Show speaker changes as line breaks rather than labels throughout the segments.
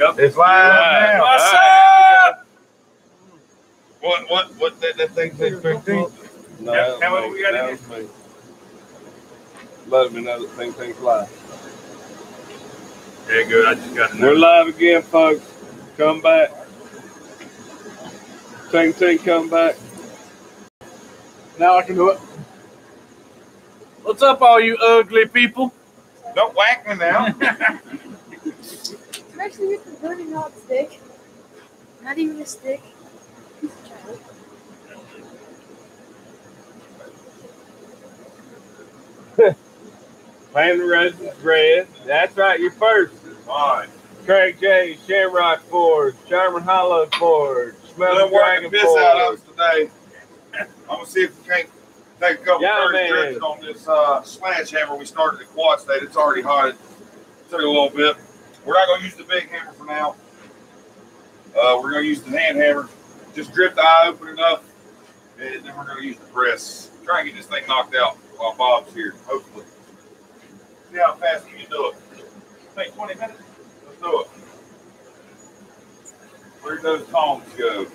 Yep.
It's live now.
What's
up? What that thing said 15?
No, how many we got in
here? Let me know that thing's live.
Yeah, good. I just got it.
We're live again, folks. Come back. Ting, come back. Now I can do it.
What's up, all you ugly people?
Don't whack me now.
Especially with the burning hot stick. Not even a stick. Piece of child.
Land Roses Red. That's right, you're first.
All right.
Craig J, Shamrock Forge, Sherman Hollow Forge, Smell Dragon
piss
Forge.
out of us today. I'm gonna see if we can't take a couple 30 drifts on this sledgehammer we started at Quad State. It's already hot. It took a little bit. We're not gonna use the big hammer for now. We're gonna use the hand hammer. Just drift the eye open enough, and then we're gonna use the press. Try and get this thing knocked out while Bob's here, hopefully. See how fast we can do it. Take 20 minutes. Let's do it. Where'd those tongs go?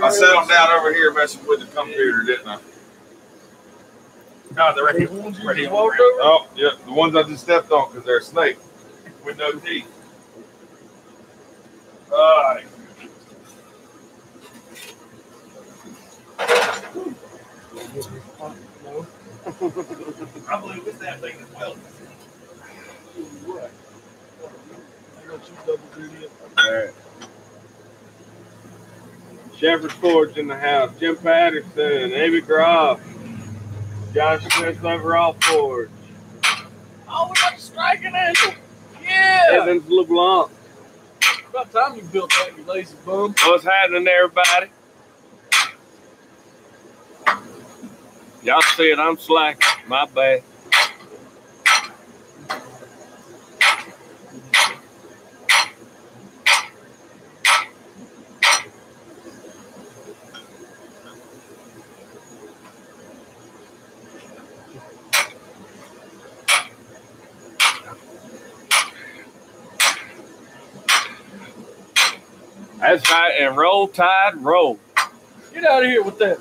I set them down over here messing with the computer, didn't I?
No, they're ready. Ready.
Oh, yeah, the ones I just stepped on because they're a snake with no teeth. All right.
I believe it's that thing as well.
All right. Shepherd's Forge in the house. Jim Patterson, Avi Groff, Josh Smith Overall Forge.
Oh, we got the striking angle. Yeah.
Evans LeBlanc.
About time you built that, you lazy bum.
What's happening, everybody? Y'all see it, I'm slacking. My bad. That's right, and roll tide, roll.
Get out of here with that.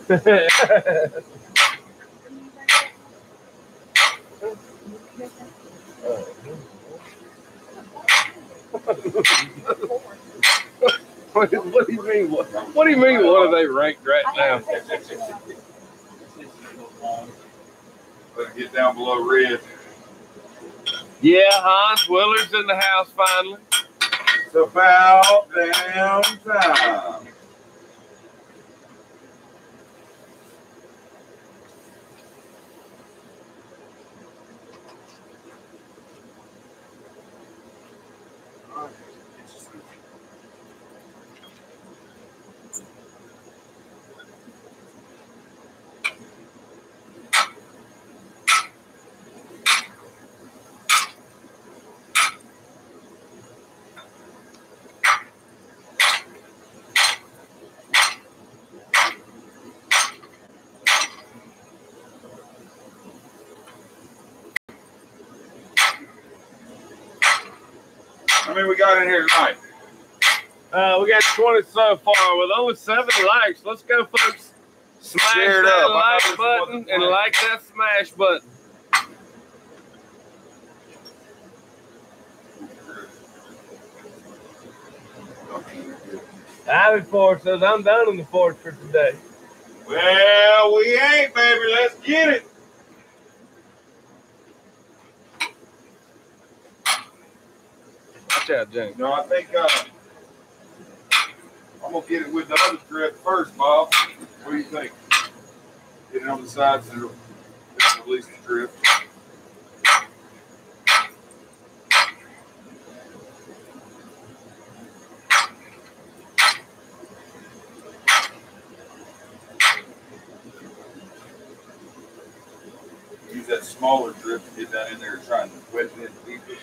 What do you mean? What do you mean? What are they ranked right now?
Better get down below red.
Yeah, Hans Willer's in the house finally.
It's about damn time. How many we got in here tonight?
We got 20 so far with only 7 likes. Let's go, folks. Smash
Share it
that
up.
like button and like that smash button. Ivy Forge says, I'm done in the forge for today.
Well, we ain't, baby. Let's get it.
Watch out, James.
No, I think I'm going to get it with the other drift first, Bob. What do you think? Get it on the sides and it'll release the drift. Use that smaller drift to get down in there and try and wedge it in deep. This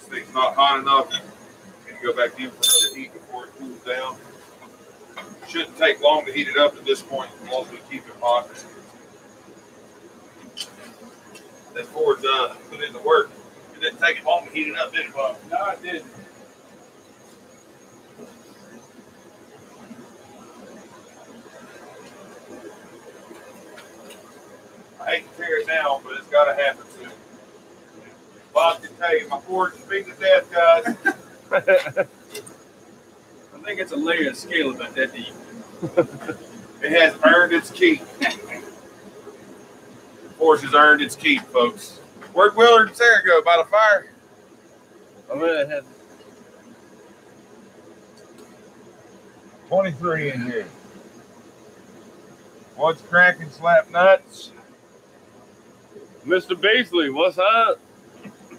thing's not hot enough. You go back in for another heat before it cools down. Shouldn't take long to heat it up at this point, as long as we keep it hot. Ford's put in the work. It didn't take it long to heat it up, did it, Bob?
No, I didn't.
I hate to tear it down, but it's got to happen soon. Bob can tell you, my Ford's beat to death, guys.
I think it's a layer of scale about that deep.
It has earned its keep. Ford has earned its keep, folks. Where'd Willard and Sarah go? By the fire?
I'm gonna have
23 in here. What's cracking, slap nuts?
Mr. Beasley, what's up?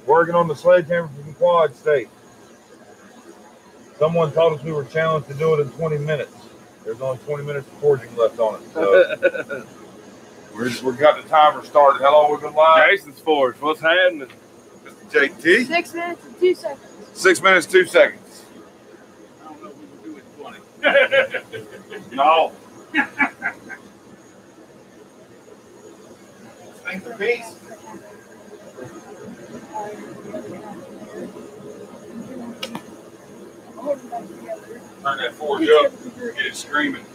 Working on the sledgehammer from Quad State. Someone told us we were challenged to do it in 20 minutes. There's only 20 minutes of forging left on it. So we've got the timer started. How long we been live?
Jason's Forge, what's happening?
Mr. JT?
6 minutes and 2 seconds.
6 minutes, 2 seconds.
I don't know if we can do it in 20.
No. Thanks for peace. Turn that forge up, get it screaming.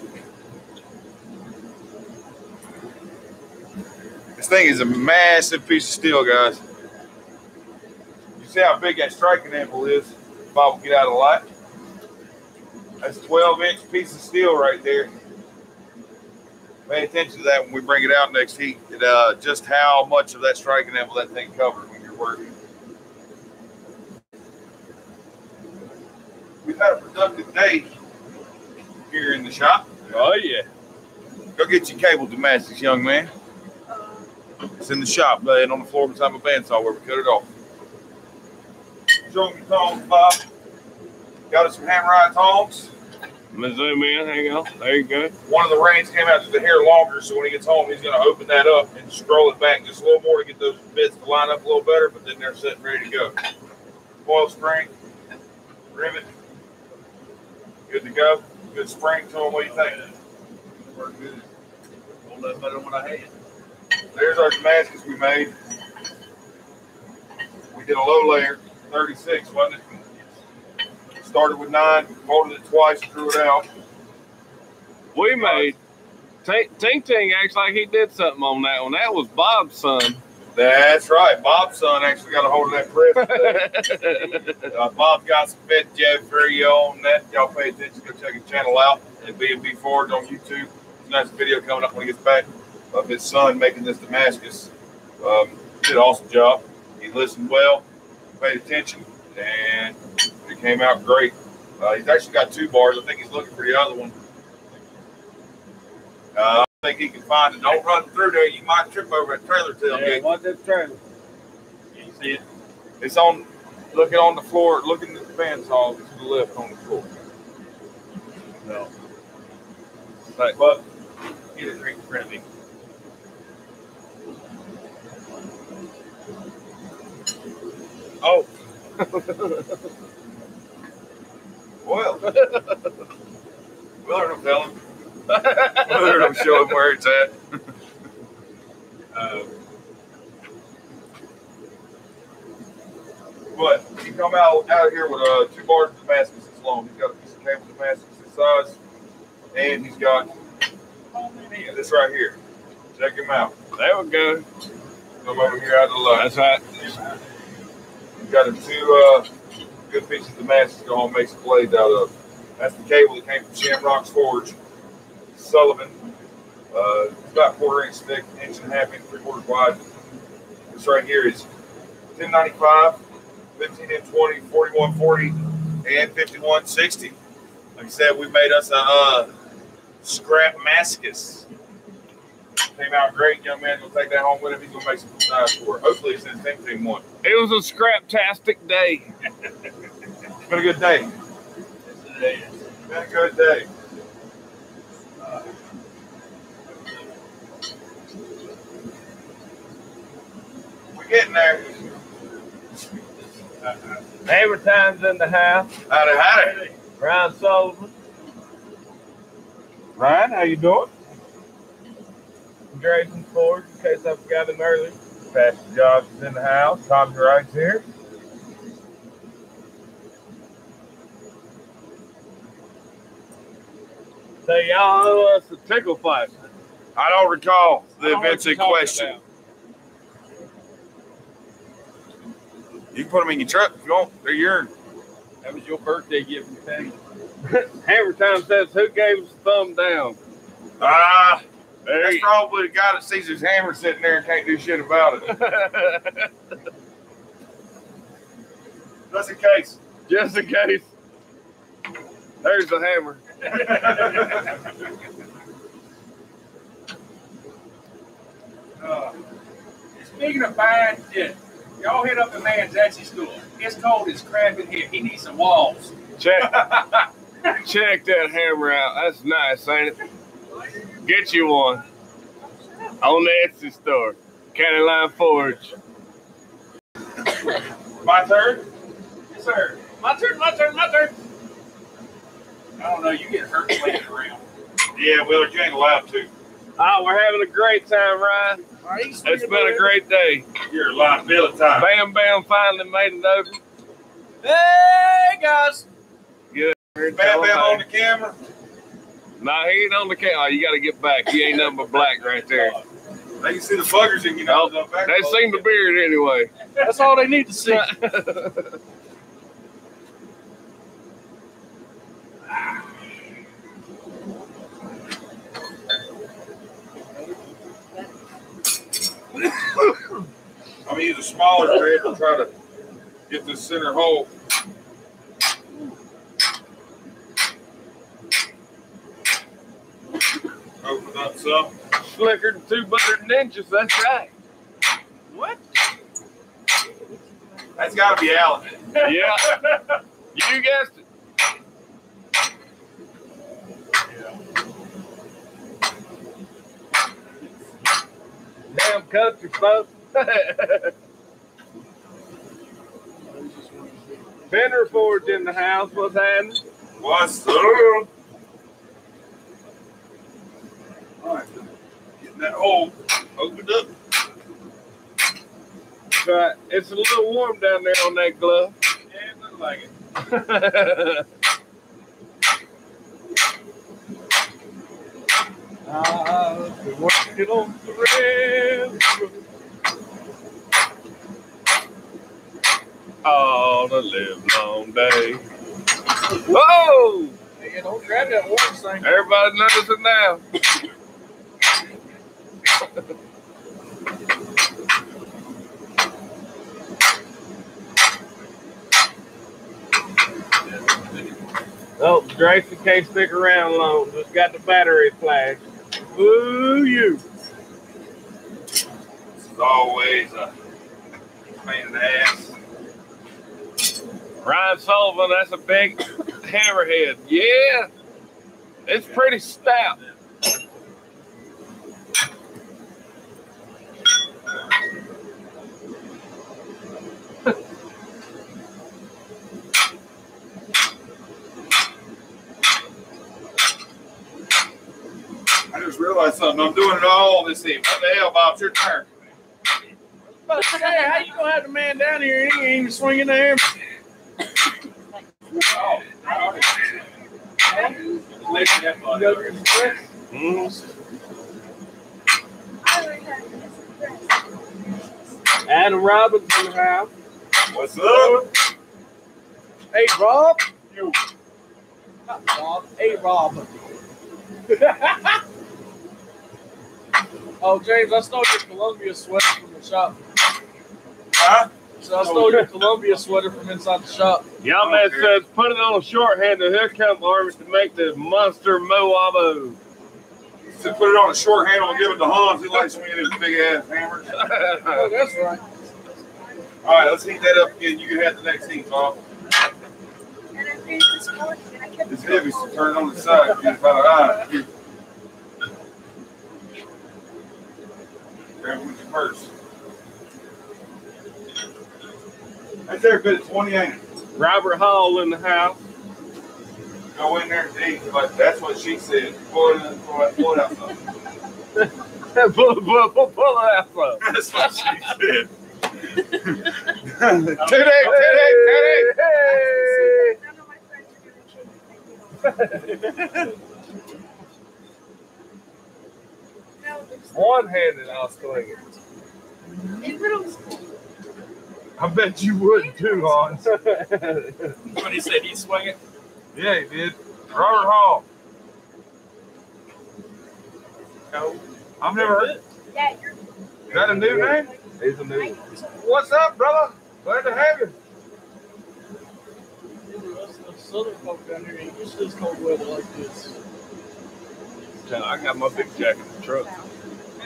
This thing is a massive piece of steel, guys. You see how big that striking anvil is? Bob will get out of the light. That's a 12-inch piece of steel right there. Pay attention to that when we bring it out next heat. Just how much of that striking anvil that thing covers when you're working. We've had a productive day here in the shop.
Oh, yeah.
Go get your cable Damascus, young man. It's in the shop, laying on the floor beside my bandsaw where we cut it off. Show me your tongs, Bob. Got us some hammer-eye tongs.
I'm going to zoom in. Hang on. There you go.
One of the reins came out to the hair longer, so when he gets home, he's going to open that up and scroll it back just a little more to get those bits to line up a little better, but then they're set and ready to go. Coil spring, rivet, good to go. Good spring to them. What do you think?
Work good. A little better than what I had.
There's our Damascus we made. We did a low layer, 36, wasn't it? Started with 9, folded it twice, drew it out.
We made Ting Ting acts like he did something on that one. That was Bob's son.
That's right. Bob's son actually got a hold of that press. Bob's got some vet jab for you on that. Y'all pay attention. Go check his channel out at B&B Forge on YouTube. There's a nice video coming up when he gets back of his son making this Damascus. Did an awesome job. He listened well, paid attention, and it came out great. He's actually got 2 bars. I think he's looking for the other one. I think he can find it. Don't run through there. You might trip over that trailer tailgate.
Yeah, what's that trailer? Can you see it?
It's on, looking on the floor, looking at the bandsaw to the left on the floor.
No.
But get a drink in front of me. Oh. Well. Willard will tell him. Willard will show him where it's at. But he come out here with 2 bars of Damascus this long. He's got a piece of cable Damascus this size, and he's got this right here. Check him out.
There we go.
Come over here out of the light.
That's right.
He's got a 2 good pieces of Damascus to go home and make some blades out of. That's the cable that came from Shamrock's Forge. Sullivan. It's about 1/4 inch thick, 1.5 inch, 3/4 wide. This right here is 1095, 15-20, 4140, and 5160. Like I said, we made us a scrap Damascus. Came out great. Young man gonna take that home with him. He's gonna make some nice for it. Hopefully, it's in the same team one.
It was a scrap-tastic day.
It's been a good day. It's been a good day. We're getting there.
Hammer time's in the house.
Howdy.
Ryan Sullivan.
Ryan, how you doing?
Jason's Forge, in case I forgot him earlier. Pastor Josh is in the house. Tommy Wright's here. So y'all owe us a tickle fight.
I don't recall the events in question. You can put them in your truck if you want. They're yours.
That was your birthday gift from Teddy. Hammer Time says, who gave us a thumb down?
That's probably the guy that sees his hammer sitting there and can't do shit about it. Just in case.
Just in case. There's the hammer.
Speaking of buying shit, y'all hit up the man's Etsy store. It's cold as crap in here. He needs some walls.
Check that hammer out. That's nice, ain't it? Get you one. On the Etsy store. County Line Forge.
My turn?
Yes, sir. My turn. I don't know. You get hurt playing around.
Yeah, well, you ain't allowed to.
Oh, we're having a great time, Ryan. It's been a great day.
You're a liability time.
Bam Bam finally made it over.
Hey, guys.
Good.
Bam Bam on the camera.
Nah, he ain't on the camera. Oh, you got to get back. He ain't nothing but black right there.
They can see the buggers in your nose.
They seen the beard anyway.
That's all they need to see.
I'm gonna use a smaller thread to try to get the center hole. Open up some.
Slicker than 2 buttered ninjas. That's right.
What?
That's got to be Alan.
Yeah. You guessed it. Damn country folks. Fender Forge in the house. What's happening?
What's up? All right. Getting that hole opened up.
Right. It's a little warm down there on that glove.
Yeah, it looks like it.
I've been working on the railroad all the live long day. Whoa!
Hey, don't grab that water thing.
Everybody knows it now. Oh, Grayson can't stick around long. Just got the battery flash. Woo you!
This is always a pain in the ass.
Ryan Sullivan, that's a big hammerhead. Yeah, it's pretty stout.
I just realized something. I'm doing it all this evening. What the hell, Bob? It's your turn.
But hey, how you gonna have the man down here and he ain't even swinging the hammer?
Adam Robbins in the house.
What's up?
Hey, Rob. You. Not Rob. Hey, Rob. Oh, James, I stole your Columbia sweater from the shop.
Huh?
So I stole your Columbia sweater from inside the shop.
Y'all man says put it on a shorthander. Here come Harvey to make the monster Moabo.
So put it on a short handle and give it to Hans. He likes swinging his big ass hammers.
Oh, that's right.
All right, let's heat that up again. You can have the next heat, Bob. It's heavy, so turn it on the side. Get about an eye. Grab it with your purse. That's every bit of 20, ain't it?
Robert Hall in the house.
Go in there and eat, but that's what she said. Pull it out something.
Pull it out from.
That's what she said.
None of my friends are gonna shake it.
One-handed, I'll swing it.
In middle school.
I bet you would too, Hans.
When he said he'd swing it.
Yeah, he did. Robert Hall.
No.
I've never heard.
Yeah, you're.
Is that a new name?
He's a new.
What's up, brother? Glad to have you.
Southern folk down here ain't used to this cold weather like this.
I got my big jacket in the truck.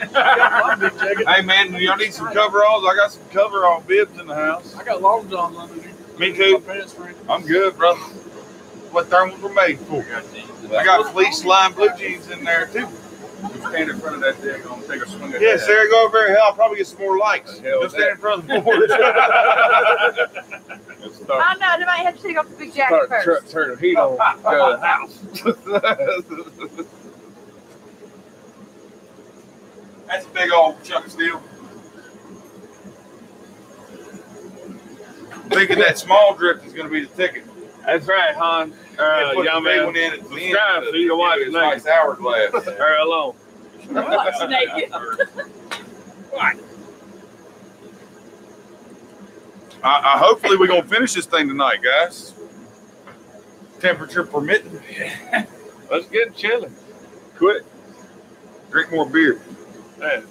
I got my big jacket.
Hey, man, do y'all need some coveralls? I got some coverall bibs in the house.
I got long johns under here.
Me too.
My pants frame.
I'm good, brother. What thermals were made for. I got fleece line blue jeans in there, too.
Stand in front of that thing. I'm gonna take a swing at
Yeah,
that.
Sarah, go over there. I'll probably get some more likes.
Hell,
Just stand in front of the board.
Let's
Oh
start.
no, they might have to take off the big jacket first.
Turn the heat on. Go to the house.
That's a big old chunk of steel. Thinking that small drift is going to be the ticket.
That's right, Hon.
Put
Young
the big
man.
one in at the end.
Subscribe so you can watch it
Nice
naked.
hourglass.
Or alone.
What's naked?
Hopefully we're going to finish this thing tonight, guys. Temperature permitting.
Let's get chilly. Quick.
Drink more beer.
Man.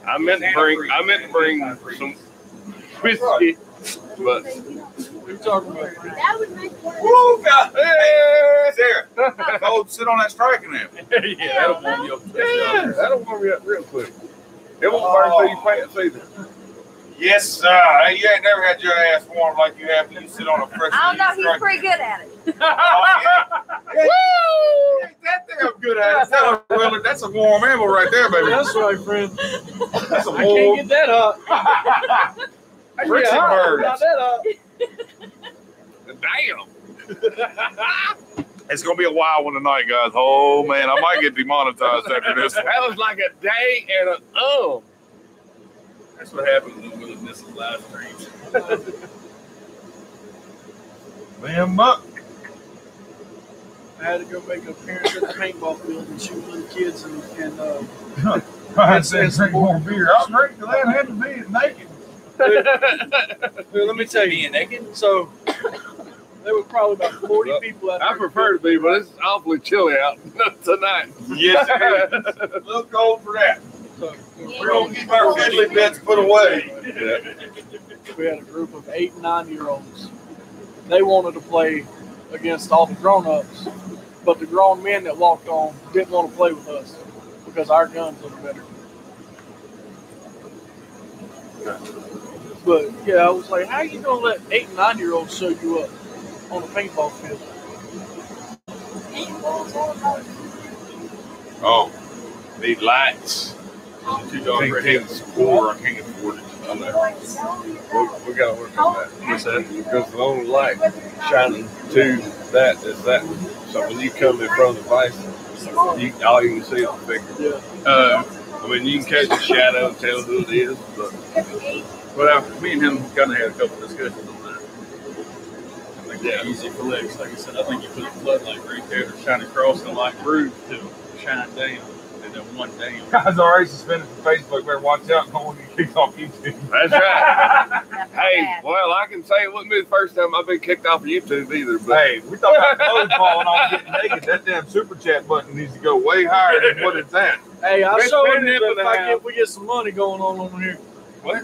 I meant to bring some whiskey, but
We're talking about
That would make more.
Woo, God. Hey, Sarah. Oh, sit on that striking amp.
yeah, that'll warm you up. Yeah, that'll warm you up real quick. It won't burn through your pants either.
Yes, sir. Hey, you ain't never had your ass warm like you have when you sit on a fresh.
I don't know. He's pretty good at it.
Oh, yeah. Woo! That thing I'm good at. That's a warm animal right there, baby.
That's right, friend.
That's a
I can't
warm
get that hot.
Fritzy bird.
Not that hot.
Damn.
It's gonna be a wild one tonight, guys. Oh man, I might get demonetized after this.
That was like a day and a
That's what happens when we miss the live streams.
Man, muck.
I had to go make an appearance at the paintball field and shoot little kids and
I said drink more beer. I'll drink till that had to be naked.
Dude, let me tell you,
Being naked?
so there were probably about 40 people out there.
I prefer to be, but it's awfully chilly out tonight.
Yes, it is. A little cold for that.
So,
We're gonna keep our fiddly bits put away.
we had a group of 8 and 9-year-olds. They wanted to play against all the grown-ups, but the grown men that walked on didn't want to play with us because our guns looked better. But yeah, I was like, how are you gonna let 8 and 9-year-olds show you up on a paintball field?
Oh, need lights.
I can't score. I can't afford it. We got to work on that. What's that? Because the only light shining to that is that one. So when you come in front of the device, all you can see is the figure.
Yeah.
I mean, you can catch a shadow and tell who it is, but
Well, me and him kind of had a couple discussions on that. I think they're easy for legs. Like I said, I think you put a floodlight right there to shine across the light through to shine down, and then one down.
Guys already suspended from Facebook. Better watch out. Don't want to get kicked off YouTube.
that's right. Hey, well, I can say it wouldn't be the first time I've been kicked off of YouTube either, but
Hey, we talking about clothes falling off getting naked. That damn super chat button needs to go way higher than what it's at.
Hey, I'll
Miss
show you
Penny up in the house.
if we get some money going on over here.
what?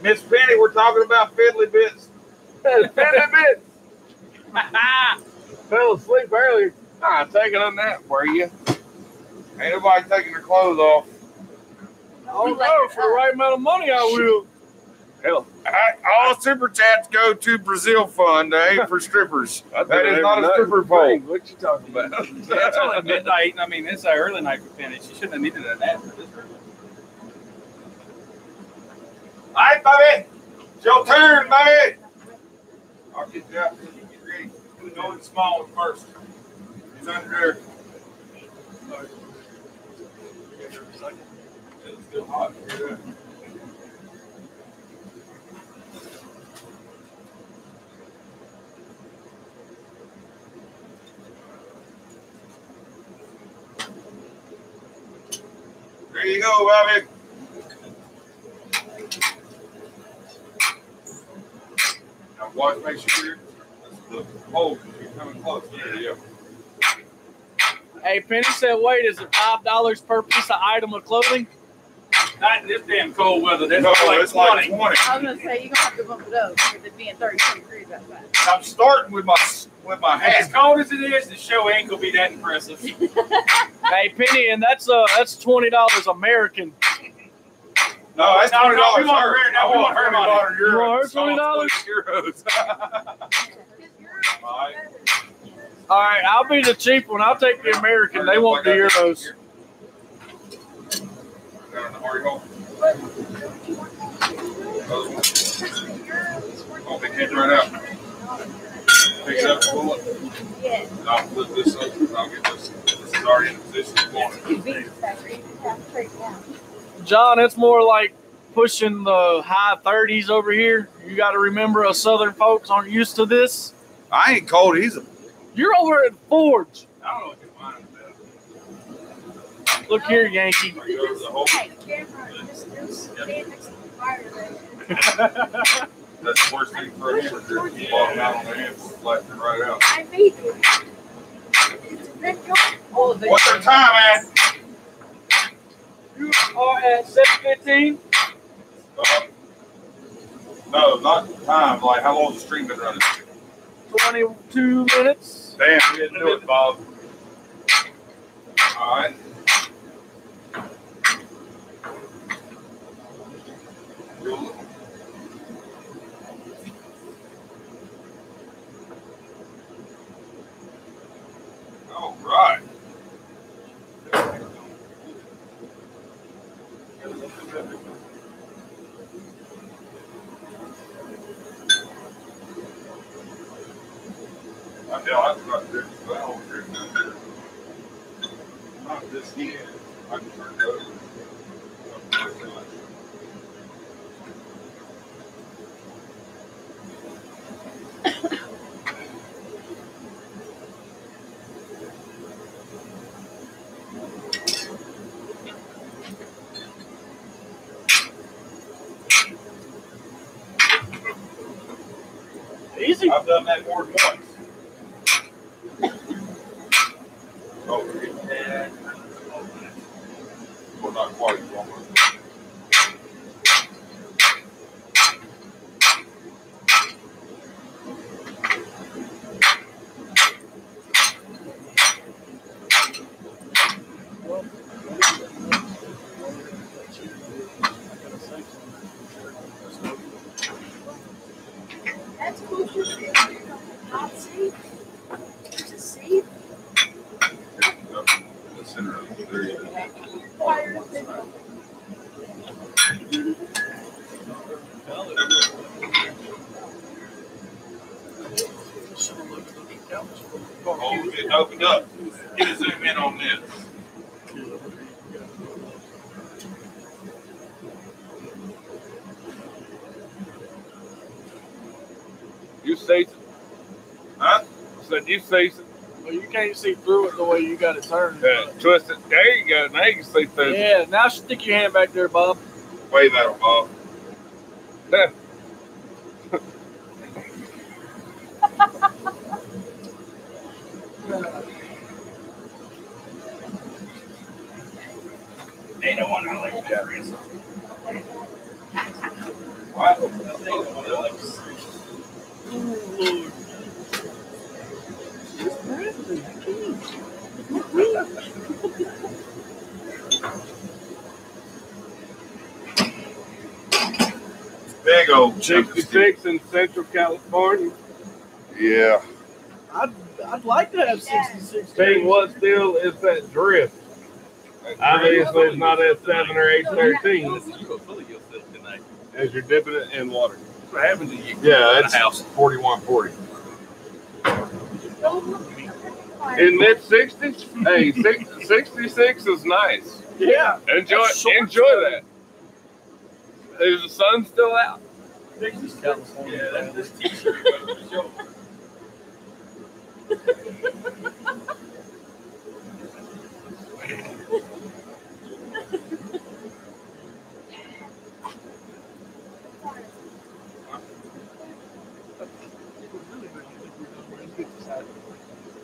Miss Penny, we're talking about fiddly bits.
Fell asleep earlier. Taking a nap, were you?
Ain't nobody taking their clothes off.
Oh no, for the right amount of money, I will.
Hell,
All super chats go to Brazil Fund. They ain't for strippers.
I
That is
do
not a
every
stripper
night.
pole.
What you talking about?
Yeah, it's only midnight. I mean, it's an early night for finish. You shouldn't have needed a nap for this early.
All right, Bobby. It's your turn, Bobby. I'll get you out. You get ready. We'll go with the small one first. He's under there.
second.
It's still hot. Yeah. There you go, Bobby. Now watch, make sure the hole is coming close. There you go.
Hey, Penny said, wait, is it $5 per piece of item of clothing?
Not in this damn cold weather. That's
No,
like
it's like
20.
20.
I was gonna say you're gonna have to bump it up with it being 32 degrees outside.
I'm starting with my
As
hat.
cold as it is, the show ain't gonna be that impressive.
Hey, Penny, and that's $20 American.
No, that's $20.
No, we want
her.
her- no,
I
we
want
want her money.
$20
You want her
euros. I want
$20?
euros. All right.
All right, I'll be the cheap one. I'll take the American. They want the euros.
Got in the hard hole. Oh, they came right out. Pick it up, pull it.
Yeah.
And I'll flip this up and I'll get this. This is already in position.
John, it's more like pushing the high 30s over here. You got to remember, us Southern folks aren't used to this.
I ain't cold either.
You're over at Forge.
I don't know what your mind is.
Look here, Yankee.
There goes the hole.
Hey, camera, just stand next to the fire there.
That's the worst thing for a hammer to do. Bottom out on the hand, flatten it right out.
I made it. Oh,
What's their time at?
You are at 7:15.
No, not time. Like, how long has the stream been running?
22 minutes.
Damn, we didn't do it, Bob. All right. All right. I feel I've got this valve here. Not this end. I can turn it over.
Easy.
I've done that more than once. Oh, yeah. Well, not quite. Almost.
That's cool. Not safe. Is it safe?
The center of it. There you go.
Fire.
Oh, it opened up. Get a zoom in on this.
You say something.
Huh?
Said you say something.
Well, you can't see through it the way you got it turned.
Twist it. There you go. Now you can see through.
Yeah, now stick your hand back there, Bob.
Wave at him, Bob.
Yeah.
They don't want to like batteries.
What?
They don't want to like.
Big old chunk of steel.
66 in Central California.
Yeah.
I'd like to have 66.
Thing what still is that drift. Obviously, it's not at 7 or 8:13
You go fully yourself tonight.
as you're dipping it in water.
What happened to you?
Yeah,
It's a house.
4140.
In mid 60s, hey, 66 is nice.
Yeah.
Enjoy that. Is the sun still out?
California.
Yeah, that's this t-shirt.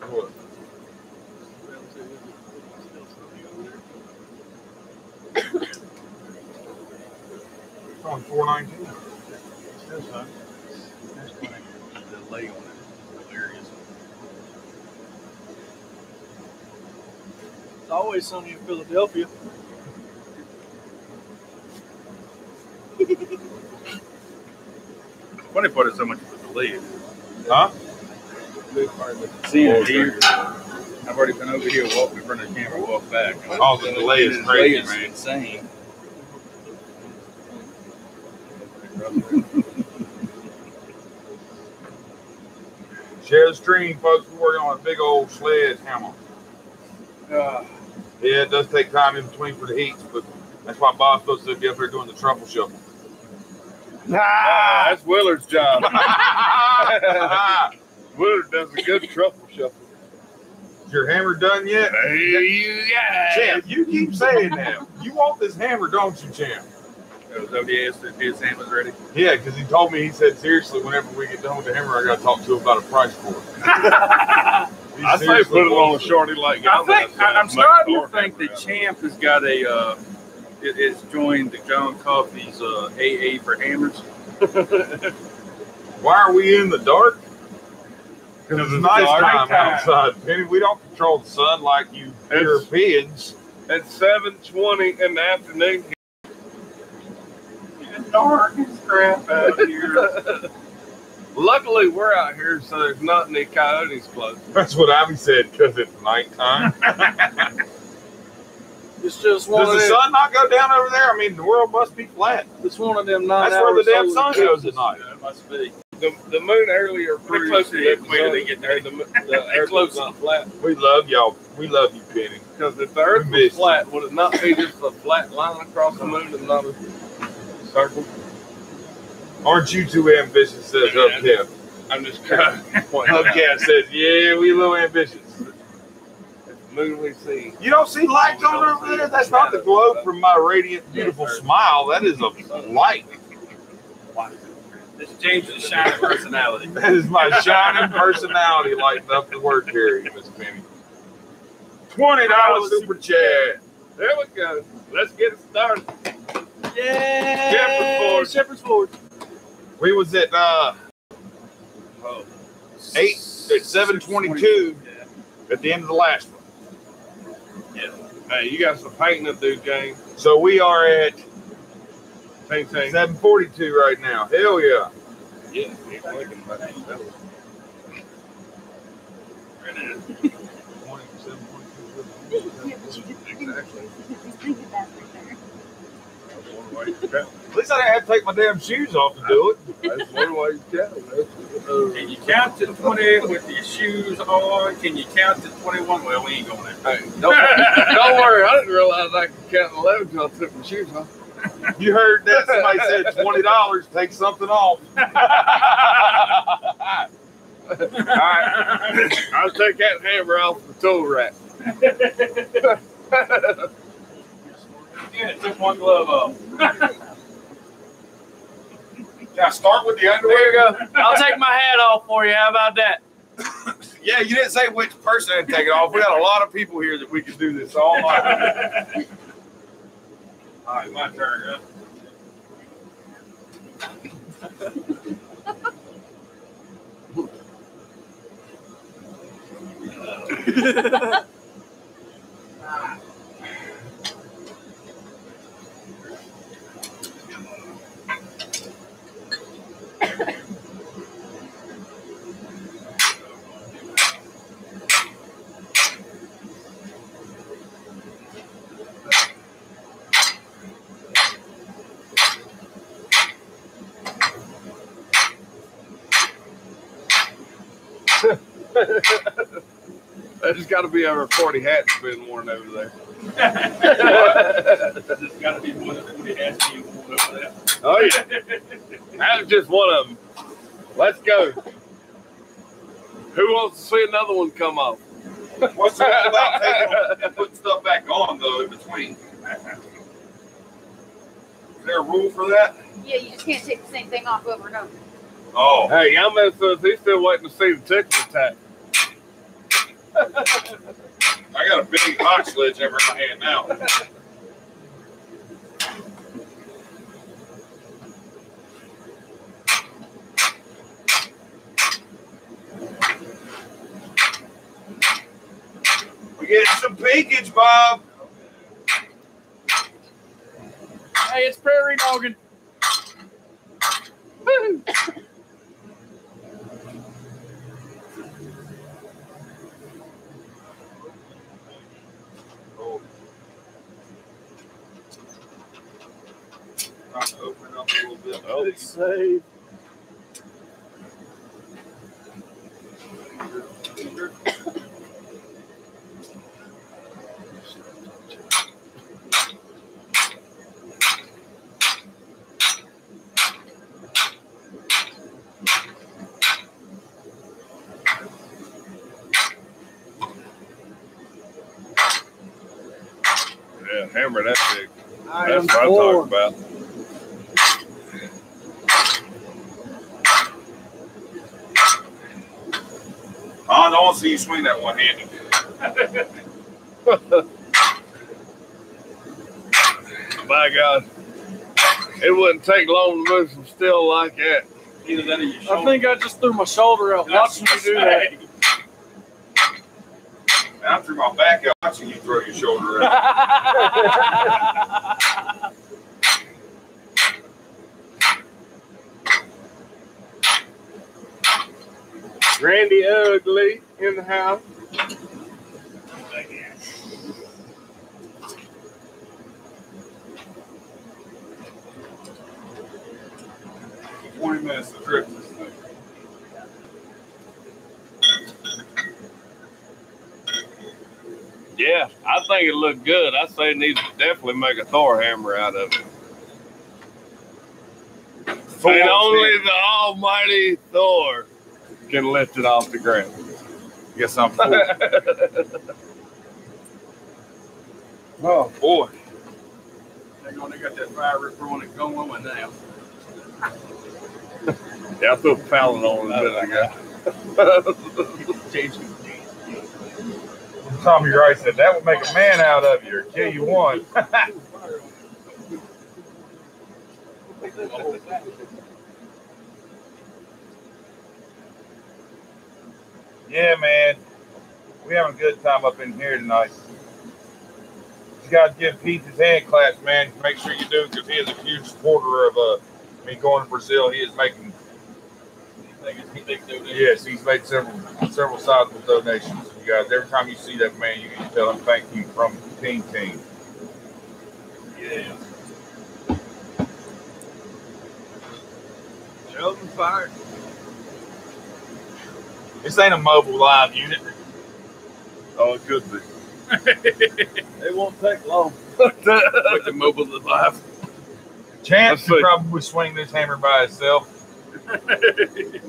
What?
It's on 419.
The delay on it is hilarious.
It's always sunny in Philadelphia.
Funny part is so much of the delay.
Huh?
Seeing it here, I've already been over here, walked in front of the camera, walked back.
Oh, the delay is crazy, man.
Insane.
Share the stream, folks. We're working on a big old sledge hammer. Yeah, it does take time in between for the heats, but that's why Bob's supposed to be up here doing the truffle shuffle.
That's Willard's job. Willard does a good truffle shuffle.
Is your hammer done yet? Champ, you keep saying that. You want this hammer, don't you, Champ?
Zodiac said his hammer's ready.
Yeah, because he told me, he said, seriously, whenever we get done with the hammer, I got to talk to him about a price for it.
I say put it on a shorty like
I'm starting to think that Champ has got is joined the John Coffey's AA for hammers.
Why are we in the dark? Because it's nice time
nighttime.
outside, Penny. We don't control the sun like you Europeans.
It's 7:20 in the afternoon.
It's dark as crap out here.
Luckily, we're out here, so there's not any coyotes close.
That's what Abby said, because it's nighttime.
It's just one
Does
of
the
them.
sun not go down over there? I mean, the world must be flat.
It's one of them 9
That's where the damn sun goes at night.
It must be.
The moon earlier
Pretty
proved
close to the
that
equator, they get there.
the earth was not flat.
We love y'all. We love you, Penny.
Because if the earth
We
was
missed
flat, would it not be just a flat line across the moon and not a circle?
Aren't you too ambitious, says Hubcap.
I'm just trying to point out.
Hubcap says, yeah, we a little ambitious.
Moon we see.
You don't see light going over there? That's not the glow from my radiant, beautiful smile. That is a light.
This changes the shining personality.
That is my shining personality lighting up the word period, Miss Penny. $20 super chat.
There we go. Let's get it started.
Yeah. Shepherd's Ford.
We was at 7:22 at the end of the last one.
Yeah.
Hey, you got some painting to do, James.
So we are at
Same thing.
7:42 right now. Hell yeah.
Yeah, he's looking like that.
At least I didn't have to take my damn shoes off to do it.
That's one way you count.
Can you count to 20 with your shoes on? Can you count to 21? Well, we ain't going there.
Hey, don't worry. I didn't realize I could count 11 until I took my shoes off.
You heard that? Somebody said $20. Take something off.
All right. I'll take that hammer off the tool rack.
Yeah, took one glove off.
Can I start with the underwear?
There you go. I'll take my hat off for you. How about that?
Yeah, you didn't say which person had to take it off. We got a lot of people here that we could do this all night.
All right, my turn.
There's got to be over 40 hats being worn over there.
There's got to be more than 40 has to be over that.
Oh, yeah. That was just one of them. Let's go. Who wants to see another one come off?
What's the rule about taking and putting stuff back on, though, in between? Is there a rule for that?
Yeah, you just can't take the same thing off over and over.
Oh.
Hey, y'all messing with us. He's still waiting to see the tickle attack.
I got a big hot sledgehammer in my hand now. We're getting some peakage, Bob.
Hey, it's prairie dogging. Woo!
Oh. Trying to open it up a little bit.
Oh,
Save.
Yeah, hammer that big.
Item
That's what I'm
4.
talking about.
I don't want to see you swing that one-handed.
My God. It wouldn't take long to move some steel like that.
Either that or your shoulder.
I think I just threw my shoulder out watching you do that.
And I threw my back out watching you throw your shoulder out.
Randy Ugly in the house.
20 minutes to trip this thing.
Yeah, I think it looked good. I say it needs to definitely make a Thor hammer out of it. And only the almighty Thor can lift it off the ground.
Guess I'm full. Oh, boy.
They're going to get that fire ripper on it going with now.
Yeah, I threw Fallon on a bit ago.
Tommy Wright said that would make a man out of you or kill you one. Yeah, man. We're having a good time up in here tonight. You got to give Pete his hand claps, man. Make sure you do, because he is a huge supporter of me going to Brazil. He is making. Yes, he's made several sizable donations. You guys, every time you see that man, you can tell him thank you from Team.
Yeah. Show them fire.
This ain't a mobile live unit.
Oh, it could be.
It won't take long.
With the mobile alive.
Chance could probably swing this hammer by itself. Let's see.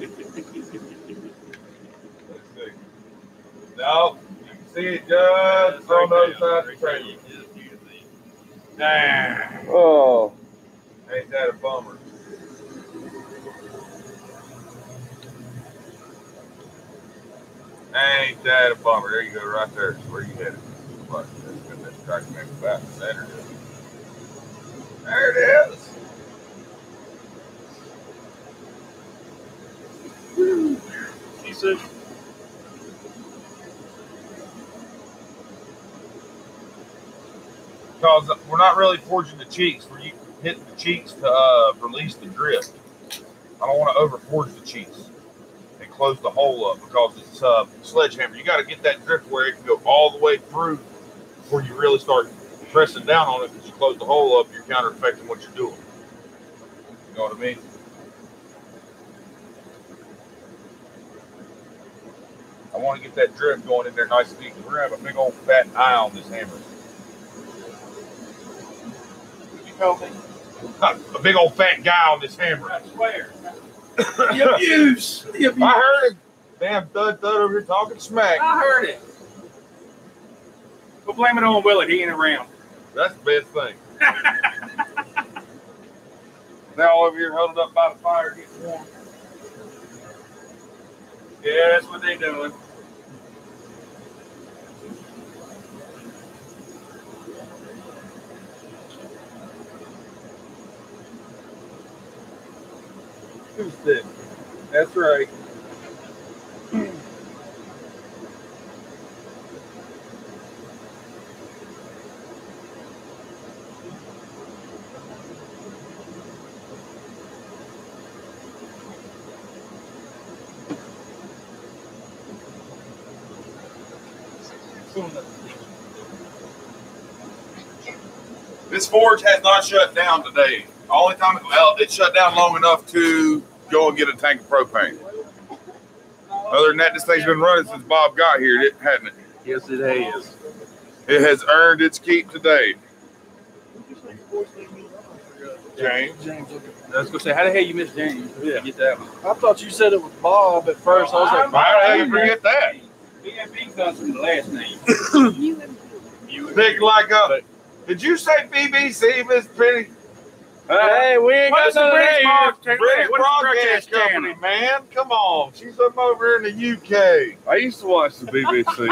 No, you can see it just on the other side of the trailer. Dang.
Oh.
Ain't that a bummer? Ain't that a bummer? There you go, right there. That's where you headed. Right. That's tracking maybe about the center. There it is.
She said,
Because we're not really forging the cheeks. We're hitting the cheeks to release the drift. I don't want to over forge the cheeks and close the hole up because it's sledgehammer. You got to get that drift where it can go all the way through before you really start pressing down on it, because you close the hole up, you're counter affecting what you're doing. You know what I mean? I want to get that drift going in there nice and deep. We're going to have a big old fat eye on this hammer.
Help me.
A big old fat guy on this hammer.
I swear. The abuse. The abuse.
I heard him. Damn thud over here talking smack.
I heard it. We'll blame it on Willie. He ain't around.
That's the best thing. Now all over here huddled up by the fire getting warm.
Yeah, that's what they doing.
Who's this? That's right.
This forge has not shut down today. Only time it shut down long enough to go and get a tank of propane. Other than that, this thing's been running since Bob got here, hasn't it?
Yes, it has.
It has earned its keep today. James.
I was gonna say, how the hell you miss James?
Yeah.
Get that one.
I thought you said it was Bob at first. I was like,
How the hell you forget that?
BMB comes from the last name.
Big like a. Did you say BBC, Miss Penny?
Hey, we ain't
What is
got
the British
nothing.
British
Broadcast
Broadcast Company, man. Come on. She's from over in the UK.
I used to watch the BBC.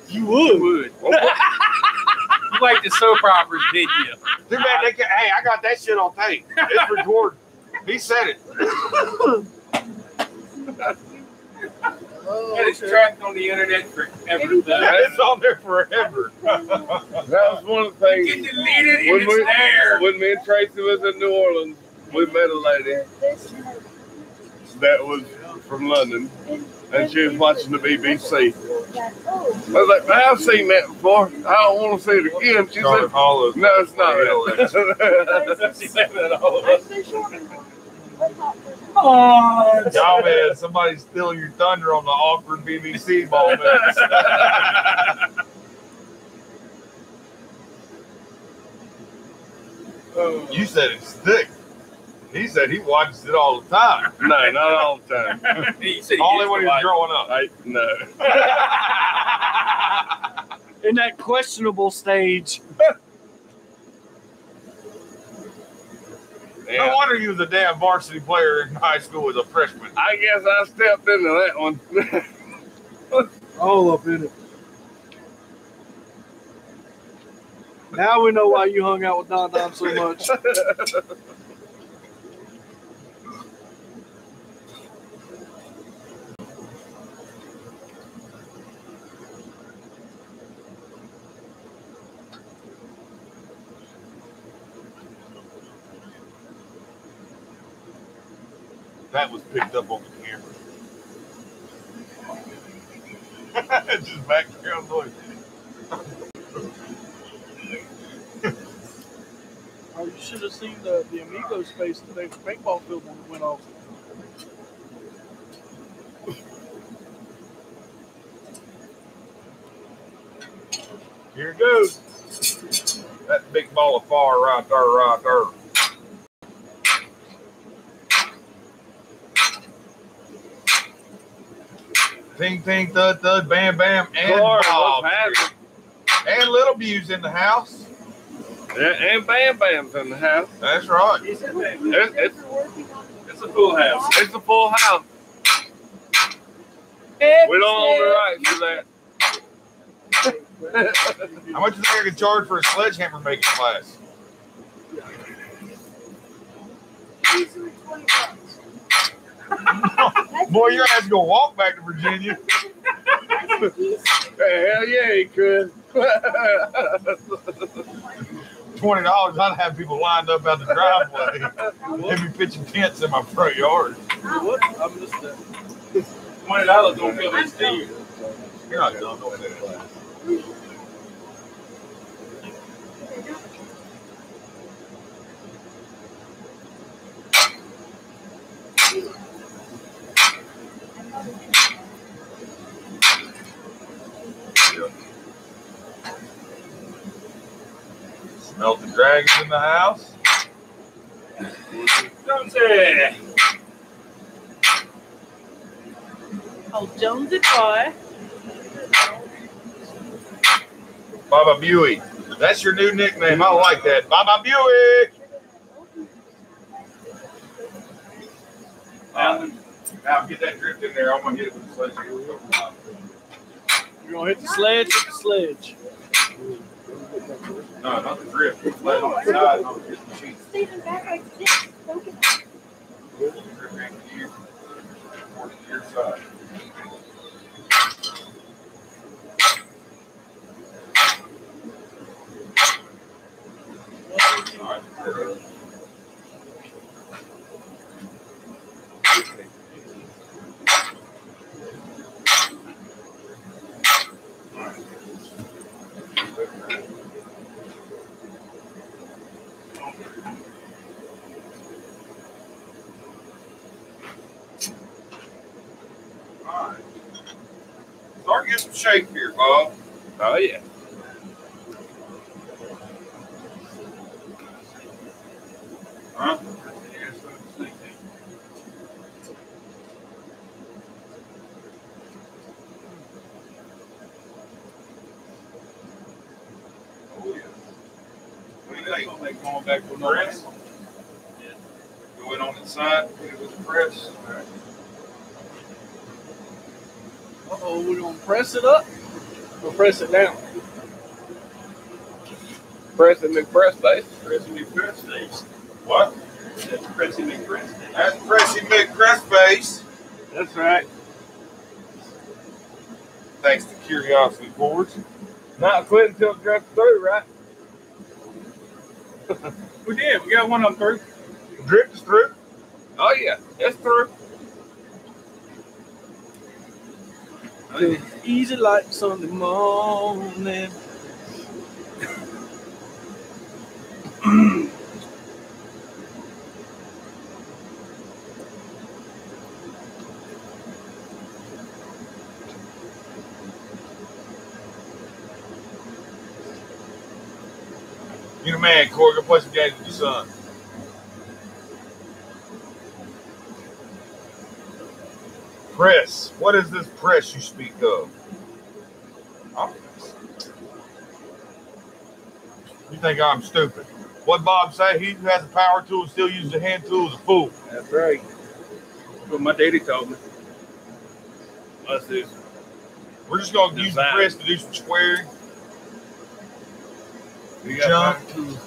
you would.
You would. You like the soap operas, did you?
Too bad they can. Hey, I got that shit on tape. It's recorded. He said it.
Oh,
And it's tracked on the internet forever.
It's on there forever.
That was one of the
You
things.
can delete it
When
and it's there.
when me and Tracy was in New Orleans, we met a lady that was from London, and she was watching the BBC. I was like, man, I've seen that before. I don't want to see it again. She said, no, it's not that.
She said that all of us.
Oh,
Y'all, man, somebody's stealing your thunder on the awkward BBC moments. You said it's thick. He said he watches it all the time.
No, not all the time.
He said he
Only
used
when
to
he was
watch.
growing up.
No.
In that questionable stage.
No wonder you was a damn varsity player in high school as a freshman.
I guess I stepped into that one.
All up in it. Now we know why you hung out with Don Don so much.
That was picked up on the camera. Just background noise.
Oh, you should have seen the Amigos face today. The paintball field when it went off.
Here it goes. That big ball of fire right there. Ting, ting, thud, thud, bam, bam, and
Lord,
Bob.
what's happening?
And Little Bew's in the house.
Yeah, and Bam Bam's in the house.
That's right.
He said that.
It's
It's a full house.
it's a full house. We don't own the rights to that.
How much do you think I could charge for a sledgehammer making class?
easily $20.
Boy, your ass gonna walk back to Virginia.
Hell yeah, he could.
$20, I'd have people lined up out the driveway. They'd be pitching tents in my front yard.
What? I missed that.
$20 don't feel this deep.
You're not dumb, don't say that. Melted Dragons in the house.
Jonesy.
Oh, Jonesy boy.
Baba Buick. That's your new nickname. I like that. Baba Buick. Now get that drift in there. I'm going to hit it with the sledge.
You're going to hit the sledge with the sledge.
No, not the drift. It's laying on the side. And I'm going to hit the sheet.
Stephen back like this. Don't get
Drift back to you. Towards your side. All right. Alright. Start getting some shape here, Bob.
Oh, yeah.
Huh? Oh, yeah. What do you think?
They going back for no
Press? Go in on the side, hit it with the press. All right.
Uh-oh, we're going to press it up or press it down?
Press and McPress base.
Pressing McPress face.
What?
That's Pressing McPress face.
That's pressing McPress base.
That's right.
Thanks to Curiosity Boards.
Not quit until it drips through, right?
We did. We got one of them through.
Drip is through.
Oh, yeah. It's through.
Easy like Sunday morning.
You the man, Corey. Go play some games with your son. Press. What is this press you speak of? Oh. You think I'm stupid? What Bob say? He who has a power tool and still uses a hand tool is a fool.
That's right.
What my daddy told me.
Let's do
We're just gonna use the press to do some squaring.
We
Jump.
got to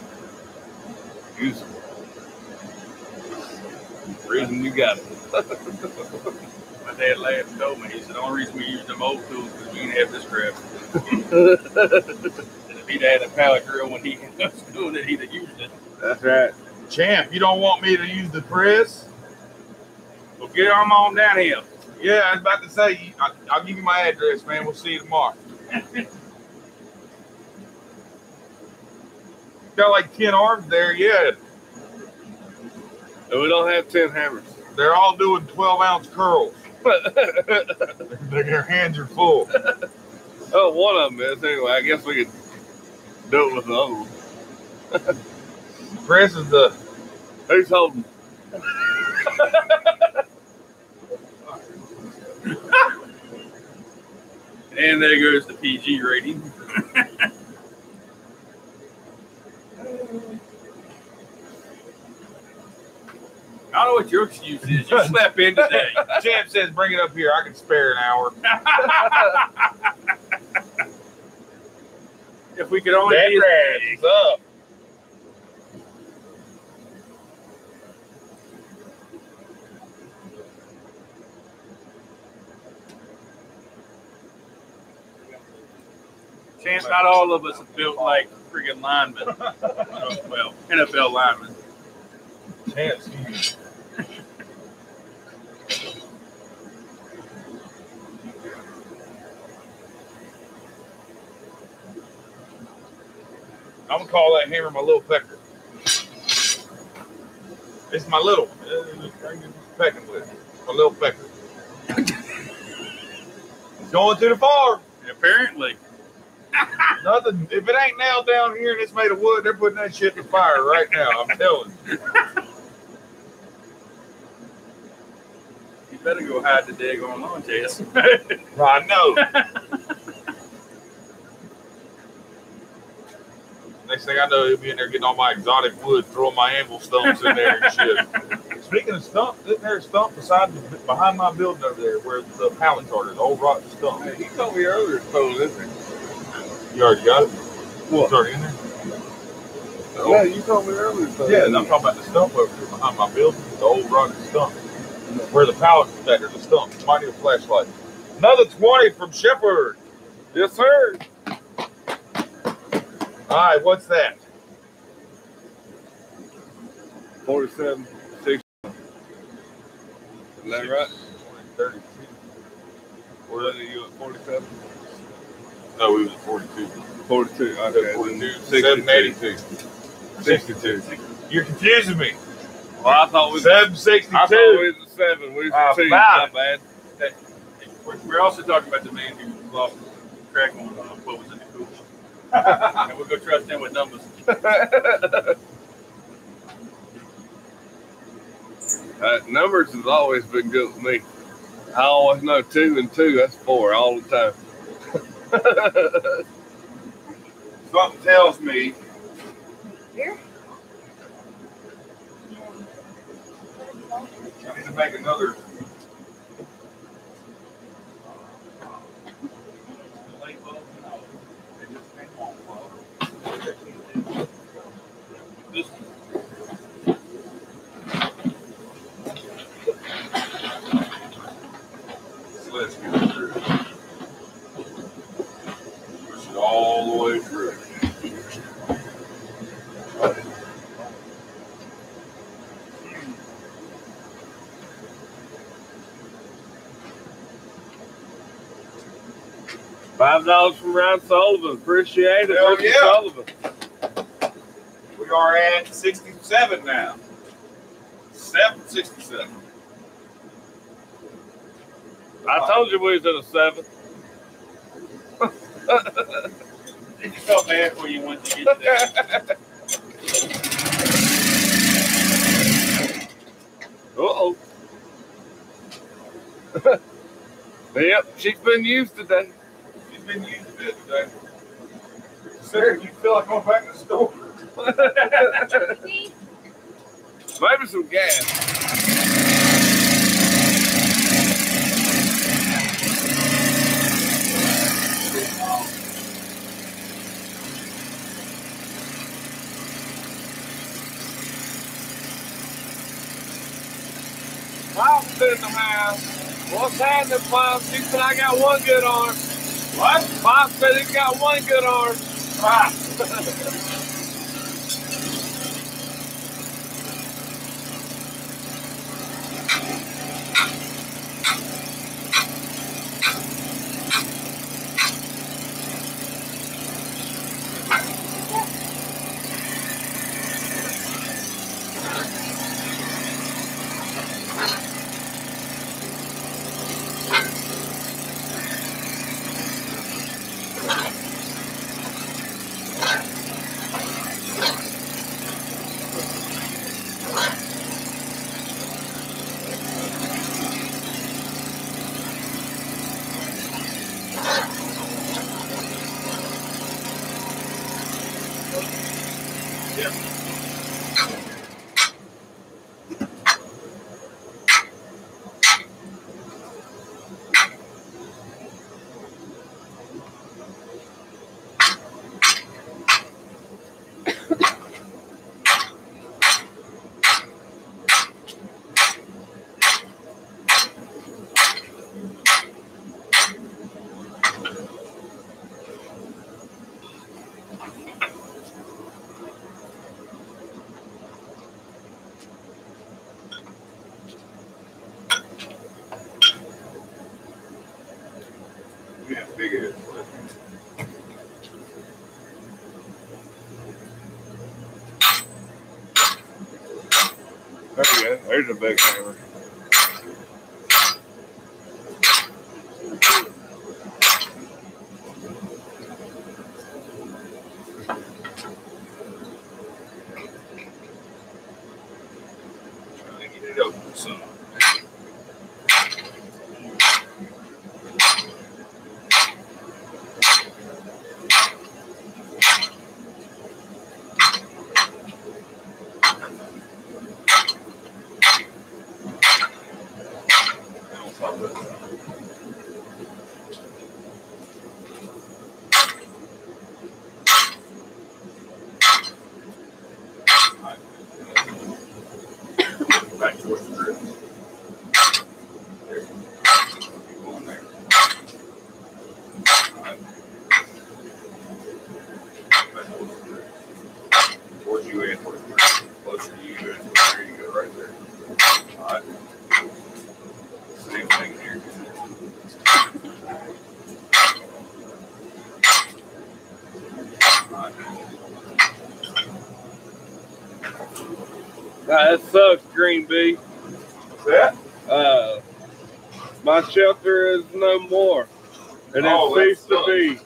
use them. Reason you got it.
My dad laughed and told me. He said, the only reason we use them old tools is we didn't have this crap. And if he'd had a power drill when he was doing it, he'd have used it.
That's right.
Champ, you don't want me to use the press?
Well, get them on down here.
Yeah, I was about to say, I'll give you my address, man. We'll see you tomorrow. Got like 10 arms there, yeah.
And we don't have 10 hammers.
They're all doing 12-ounce curls. Their hands are full.
Oh, one of them is. Anyway, I guess we could do it with the other one.
Press is the...
Who's holding?
And there goes the PG rating. I don't know what your excuse is. You slept in today.
Champ says, bring it up here. I can spare an hour.
If we could only
That
be
grass is up.
Chance, not all of us are built like friggin' linemen. Well, NFL linemen.
Champs, huge. I'm gonna call that hammer my little pecker. It's my little pecking with my little pecker. It's going to the farm.
Apparently.
Nothing. If it ain't nailed down here and it's made of wood, they're putting that shit in the fire right now. I'm telling you.
You better go hide the daggone lawn chest.
I know. Next thing I know, he'll be in there getting all my exotic wood, throwing my anvil stumps in there and shit. Speaking of stumps, isn't there a stump behind my building over there where the pallet charter, the old rotten stump?
Hey, he told me earlier to throw it in there.
You already got it?
What?
It's already in there?
Yeah, you told me earlier.
Yeah, and I'm talking about the stump over here behind my building, the old rotten stump. Where the pallet protector, the stump. Might need a flashlight. Another 20 from Shepherd.
Yes, sir.
All right, what's that?
47, 60. Is that right?
32.
Or are you at 47?
No, we was at 42.
42. Okay.
42, 782.
62.
You're confusing me.
Well, I thought we was
762.
I thought we was at 7. We was at 2.
About
Not bad.
We're also talking about the man who lost track on what was in the cooler. And we'll go trust him with numbers.
Numbers has always been good with me. I always know 2 and 2. That's 4 all the time.
Something tells me.
Here?
I need to make another. This sledge get through. Push it all the way through.
5 dollars from Ryan Sullivan. Appreciate it.
Hell
Mr.
yeah.
Sullivan.
We are at 67 now. 767.
I told you we was at a 7.
Did you felt bad before you went to get there?
Uh-oh. Yep, she's been used today.
She's been used a bit today. Sarah, you feel like going back to the store?
Maybe some gas. Mom's in the house. What's happening, Mom? She said I got one good arm.
What?
Mom said he's got one good arm.
Ah. Yeah, big it is.
There we go. There's a big hammer.
Eat it up, son. Back towards the grip. There. Keep going there. All right. Back towards the grip. Towards you and towards the grip. Closer to you and there you go, right there. All right. Same thing here. All right.
That sucks, Green Bee.
What's that?
My shelter is no more. It ceased to be.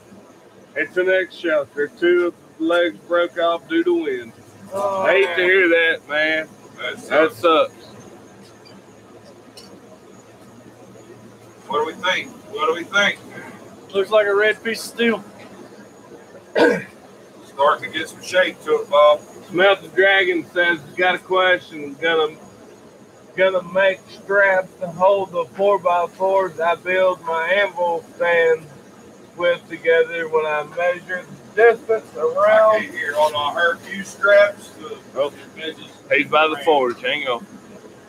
It's the next shelter. 2 of the legs broke off due to wind.
Oh,
I hate to hear that, man. That sucks.
What do we think? What do we think?
Looks like a red piece of steel.
Starting to get some shape to it, Bob.
Smelt the Dragon says, got a question. Gonna make straps to hold the 4x4s I build my anvil stand with together when I measure the distance
I
around.
can't hear. Hold on. I heard few straps.
Oh, he's by the forge. Hang on.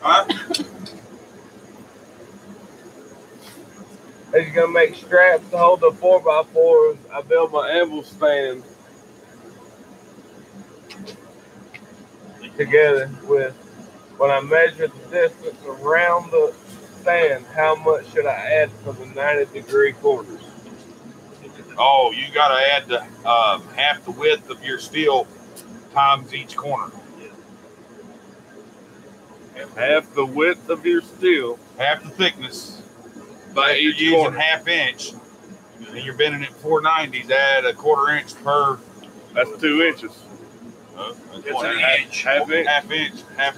Huh?
He's gonna make straps to hold the 4x4s I build my anvil stand together with when I measure the distance around the stand. How much should I add for the 90-degree corners?
Oh, you got to add the half the width of your steel times each corner.
Half the width of your steel
Half the thickness.
by
If you're
each
using
corner.
½ inch, and you're bending it 490s, add a 1/4 inch per.
That's 2 inches.
It's
an
inch.
Half inch.
Half inch.
Half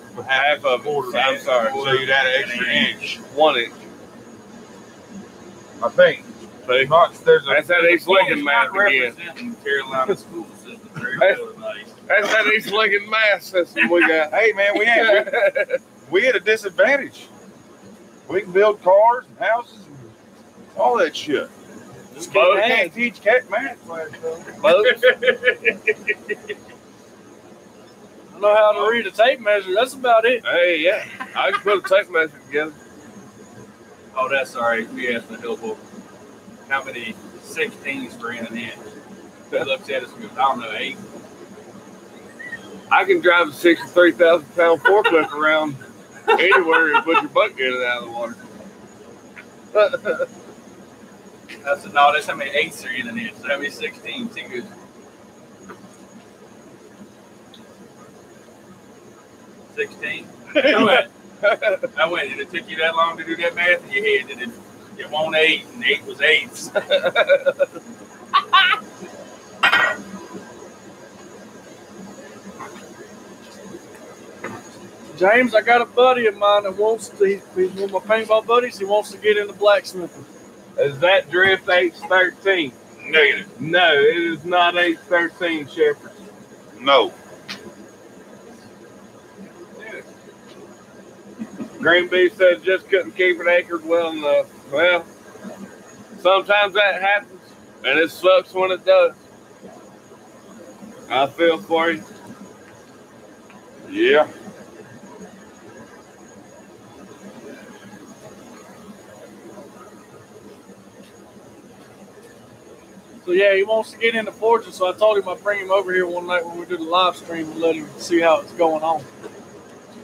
of it.
quarter.
I'm sorry.
So you'd add an extra inch.
1 inch.
I think.
See? That's that East Lincoln math again.
Representing Carolina school system very
That's-
well tonight.
That's that East Lincoln math system we got.
Hey man, we at a disadvantage. We can build cars and houses and all that shit.
Just
But we
get
can't
mad.
teach cat math class though.
Boats.
I know how to read a tape measure. That's about it.
Hey, yeah. I can put a tape measure together.
Oh, that's all right. We asked the helpful how many 16s were in an inch. He looks at us and goes, I don't know, 8.
I can drive a 63,000-pound forklift around anywhere and put your butt in it out of the water.
I said, no, that's how many 8s are in an inch. So how many 16s? He goes, 16. I went, and it took you that long to do that math in your head. Did it won't 8, and 8 was 8s.
James, I got a buddy of mine that wants to, he's one of my paintball buddies, he wants to get into blacksmithing.
Is that drift H13?
Negative.
No, it is not H13, Shepherd.
No.
Green Bee said just couldn't keep it anchored well enough. Well, sometimes that happens, and it sucks when it does. I feel for you.
Yeah.
So yeah, he wants to get into forging, so I told him I'd bring him over here one night when we do the live stream and let him see how it's going on.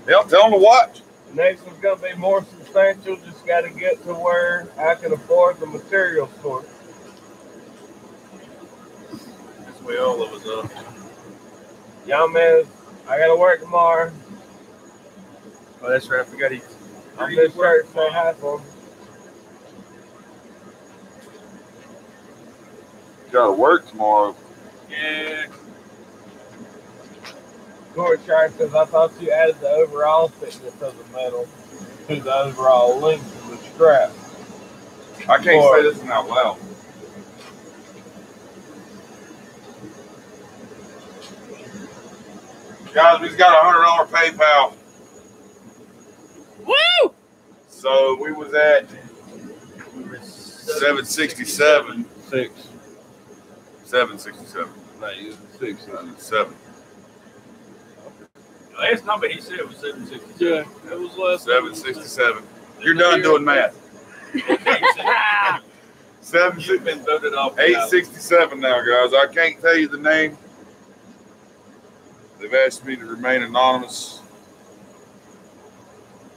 Yep, tell them to watch.
Next one's going to be more substantial. Just got to get to where I can afford the material source.
That's the way all of us are.
Y'all, man, I got to work tomorrow.
Oh, that's right. I forgot he.
I'm just sure to say hi for him.
Got to work tomorrow.
Yeah.
Corey Sharp says, I thought you added the overall thickness of the metal to the overall length of the strap.
I can't say this one out loud. Guys, we've got a $100 PayPal.
Woo!
So we was at 767. 767.
No, you 6.
7.
The last number he said was 767.
Yeah, it was less.
767. You're done doing math.
You've been voted off.
867 now, guys. I can't tell you the name. They've asked me to remain anonymous.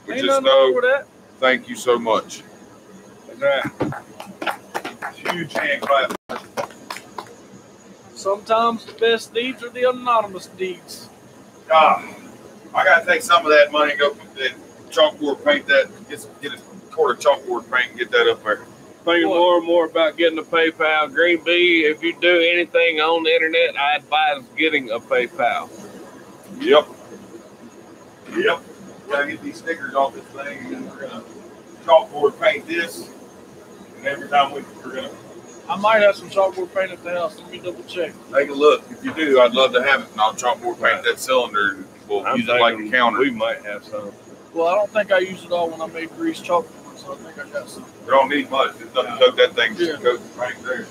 We
Ain't
just
nothing wrong
know.
with that.
Thank you so much.
That's right.
Huge hand clap.
Sometimes the best deeds are the anonymous deeds.
I gotta take some of that money and go and chalkboard paint that. Get a quart of chalkboard paint and get that up there.
Thinking more and more about getting a PayPal. Green Bee, if you do anything on the internet, I advise getting a PayPal.
Yep. Gotta get these stickers off this thing, and then we're gonna chalkboard paint this. And every time we're gonna
I might have some chalkboard paint at the house. Let me double check.
take a look. If you do, I'd love to have it, and I'll chalkboard paint that cylinder, and we'll use it like a counter.
We might have some.
Well, I don't think I used it all when I made grease chalkboard, so I think I got some.
We don't need much. Just tuck that thing,
Yeah.
just goes right there.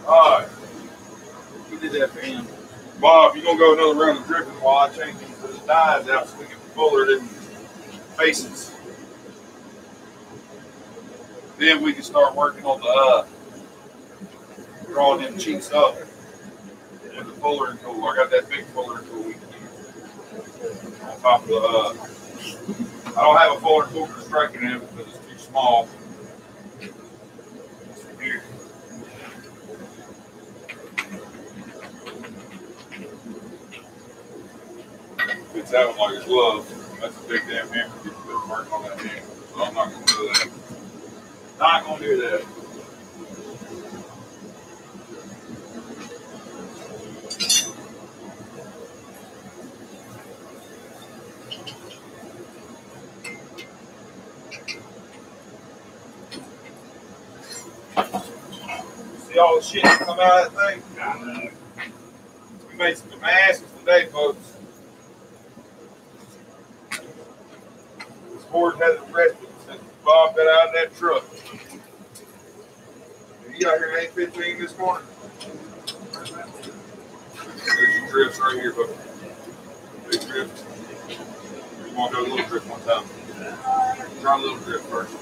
All right.
We did that for him.
Bob, you gonna go another round of dripping while I change these dies out so we can fuller them faces. Then we can start working on the drawing them cheeks up with the fullering tool. I got that big fullering tool we can use on top of the. I don't have a fullering tool for striking them because it's too small. Here. Fits that one like a glove. That's a big damn hammer. You can put work on that hammer. So I'm not gonna do that. Not gonna do that. See all the shit that come out of that thing? We made some damascus today, folks. This board hasn't rested since Bob got out of that truck. You got here at 8:15 this morning? There's your drifts right here, but big drift. You want to go a little drift one time? Try a little drift first.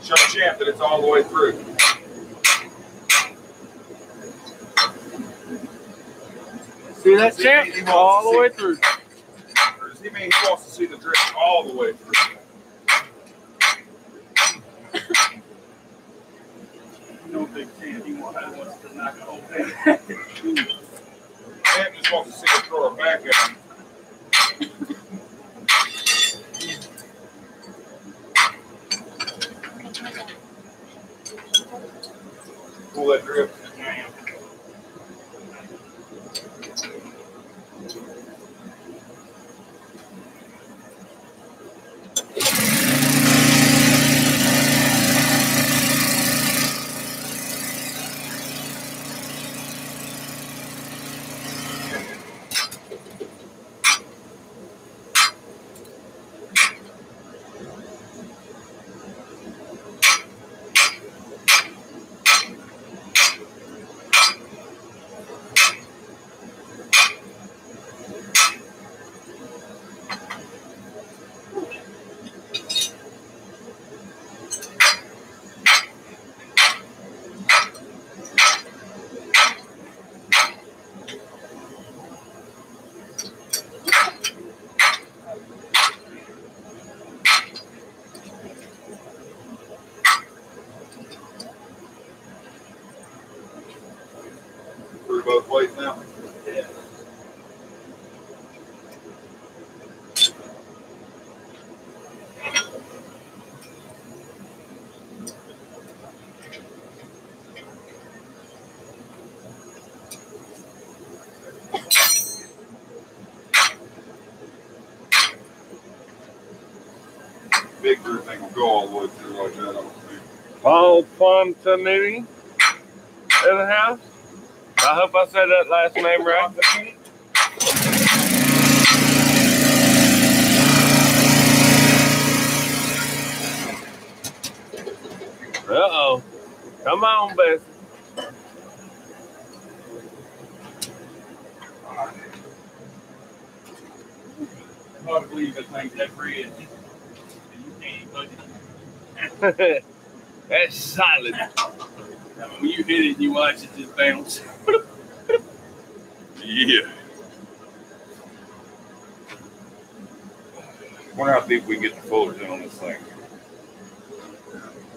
Show Champ that it's all the way through.
See that,
See,
champ?
he wants
All
to
the
see-
way through.
Or does he mean he wants to see the drift all the way through?
No big fan. He wants to knock the whole thing.
Champ just wants to see us throw our back at him. Pull that drift. Through both ways now.
Yeah.
big group thing will go all the way through like that. I don't think.
Paul Fontanini in the house. I hope I said that last name right. Uh-oh. Come on, Bessie.
Hard to believe that thing's that red. And you can't touch it.
That's solid.
When you hit it, you watch it just bounce.
Yeah. Wonder how deep we can get the fullers in on this thing.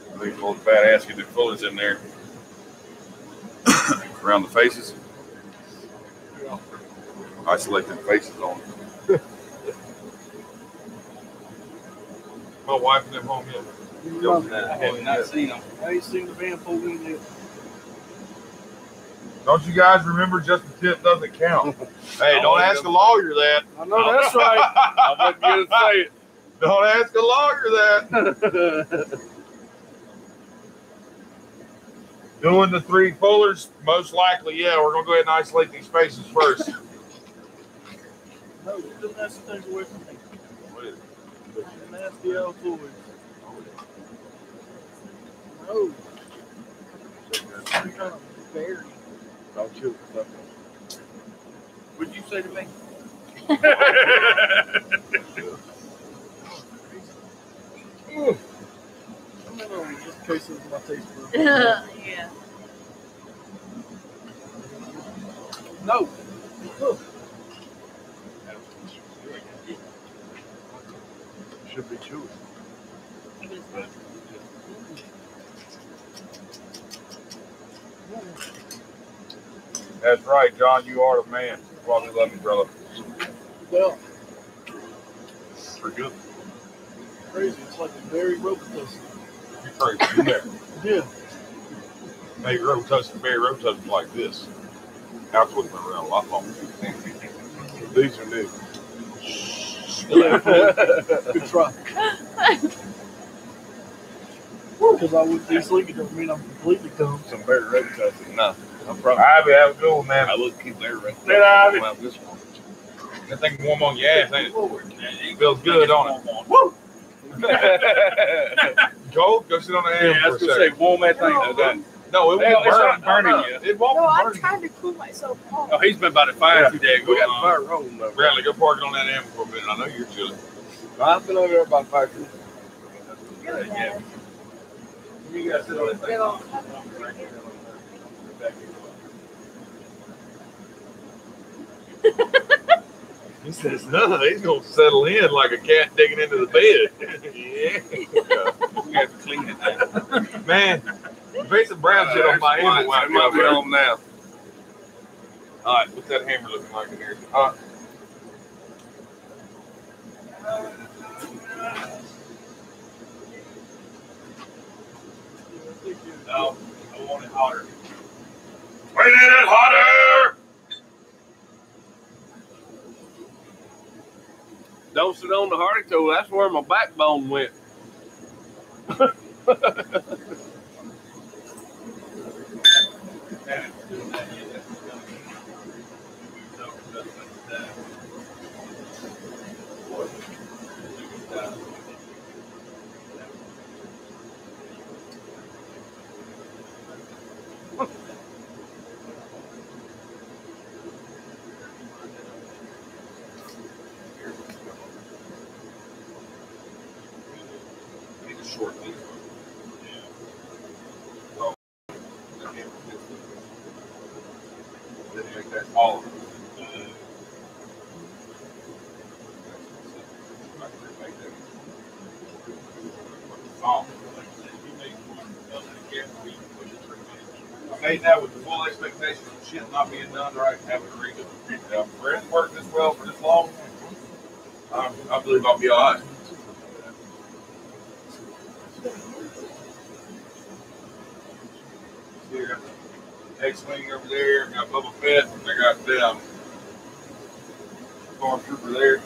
I think it's a little badass get the fullers in there. Around the faces. Isolating faces on it. My wife and them home yet.
I have not seen them.
I ain't seen the van pull in yet.
Don't you guys remember just the tip doesn't count? Hey, don't ask a lawyer that.
I know that's right.
I wasn't going to say it.
Don't ask a lawyer that. Doing the 3 fullers, most likely, yeah. We're gonna go ahead and isolate these faces first.
No, get the nasty things away from me.
What is it?
The nasty old toys. No. Some kind of berry.
Don't chew it.
What'd you say to me?
I'm not on just in case of my taste buds.
Yeah.
No. Look.
Should be chewing.
That's right, John. You are the man. Probably love you, brother.
Well,
For good.
crazy. It's like a berry robitussin.
You crazy. You there.
Yeah.
Maybe robitussin, berry robitussin like this. That's what's been around a lot longer.
These are new.
Good try. Because I would be sleeping doesn't mean I'm completely dumb.
Some berry robitussin. No, I'm probably.
Ivy, have a good one, man.
I would keep berry robitussin.
Sit, Ivy.
About this one.
That thing warm on your ass, ain't it? Feels good, don't it?
Woo!
Go sit on the hand
Yeah, I
for
was
a
going to say,
second.
warm that thing.
No, it
Well,
won't
it's
burn.
not burning you.
It won't
No, I'm
burn.
trying to cool myself off.
Oh, he's been by the fire today.
We got the fire rolling though.
Bradley, go park it on that amber for a minute. I know you're chilly.
I've been over there about 5 minutes.
Really bad.
You got to sit on that thing.
Get on.
He says, no, he's going to settle in like a cat digging into the bed. Yeah.
We have to clean it now.
Man, base of brown shit on my hand.
I might be home now.
All right, what's that hammer looking like in here?
No, I want it hotter.
We need it hotter!
Don't sit on the hardy tool. That's where my backbone went.
Short thing. Didn't make that all of it. I made that with the full expectation of shit not being done right and having to redo it. Yeah, for it to work this well for this long, I believe I'll be all right. Here, X-Wing over there, got Bubba Fett, and I got Stormtrooper there.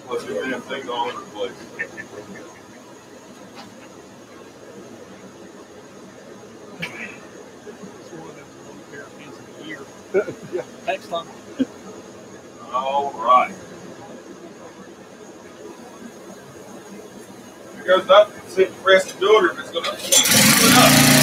Plus, the damn thing's all over the place.
Yeah. Next time.
All right.
It goes up. See if the press can do it, or if it's going to put up.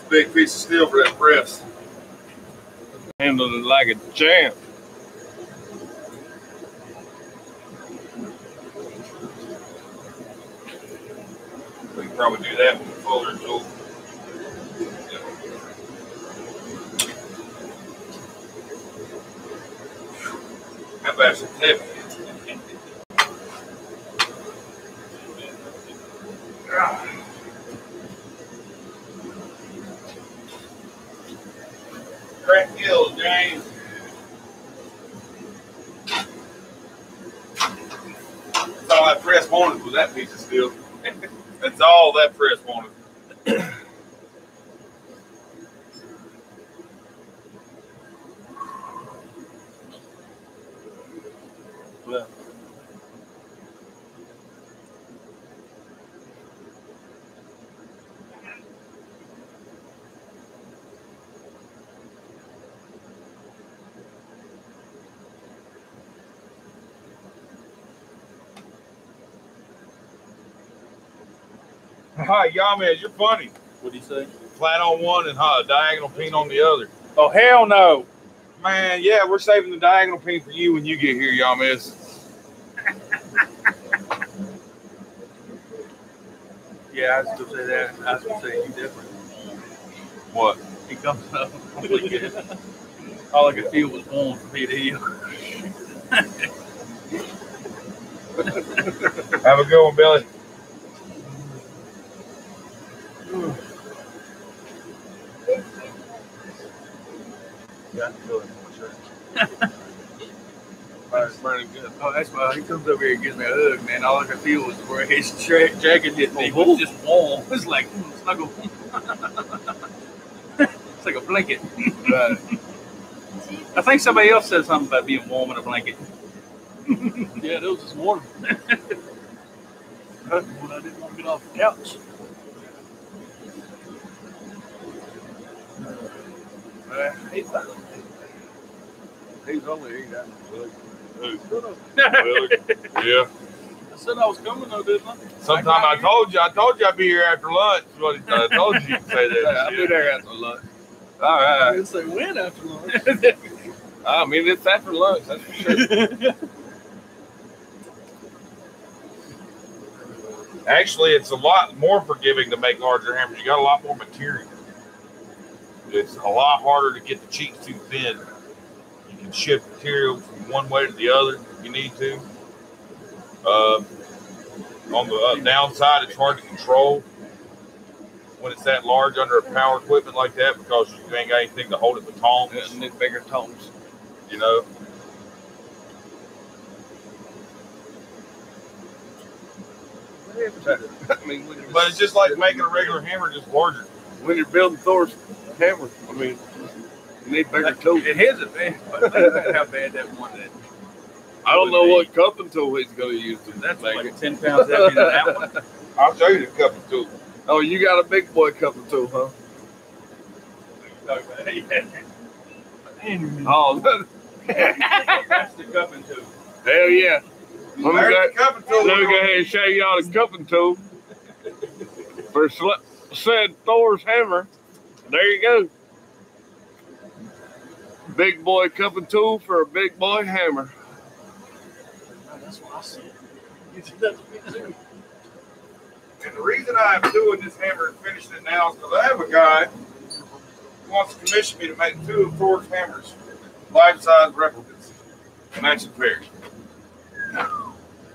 Big piece of steel for that press.
Handled it like a champ.
We can probably do that with a folder tool. How about some heavy? Crack gills, James. That's all that press wanted was that piece of steel. That's all that press wanted.
Well,
Hi, Yamez, you're funny.
what do you say?
Flat on one and diagonal pin on the other.
Oh, hell no.
Man, yeah, we're saving the diagonal pin for you when you get here, Yamez.
Yeah, I was going to say that. I was going to say you different.
What?
He comes up. All I could feel was going for me to heal.
Have a good one, Billy.
got to fill it for sure. Burning good.
Oh, that's why he comes over here and gives me a hug, man. All I could feel was where his jacket hit me. It was just warm. It's like, snuggle. It's like a blanket.
Right.
I think somebody else said something about being warm in a blanket.
Yeah, it was this morning. When I didn't want to get off the couch.
He's only eating that.
Yeah.
I said I was coming though, didn't I?
Sometime I told you I'd be here after lunch. What I told you to say that.
I'll be there after lunch. All
I
right.
didn't say when after lunch.
I mean, it's after lunch. That's for sure.
Actually, it's a lot more forgiving to make larger hammers. You got a lot more material. It's a lot harder to get the cheeks too thin. You can shift material from one way to the other if you need to. On the downside, it's hard to control when it's that large under a power equipment like that because you ain't got anything to hold it with tongs.
Yeah, need bigger tongs.
You know.
I mean,
But it's just like making a regular hammer, just larger.
when you're building Thor's hammer, I mean, you need bigger tools.
It is a bad, but think about how bad that one is.
I don't know what cupping tool he's going to use to
That's
make
like
it.
10 pounds heavier than that one.
I'll show you the cupping tool.
Oh, you got a big boy cupping tool, huh? Oh,
That's the cupping tool.
hell yeah. Let me,
There's the cupping tool.
let me go ahead and show y'all the cupping tool for said Thor's hammer. There you go. Big boy cupping tool for a big boy hammer.
That's what I said. You said that to me too.
And the reason I'm doing this hammer and finishing it now is because I have a guy who wants to commission me to make 2 of Thor's hammers, life-size replicas, matching pairs.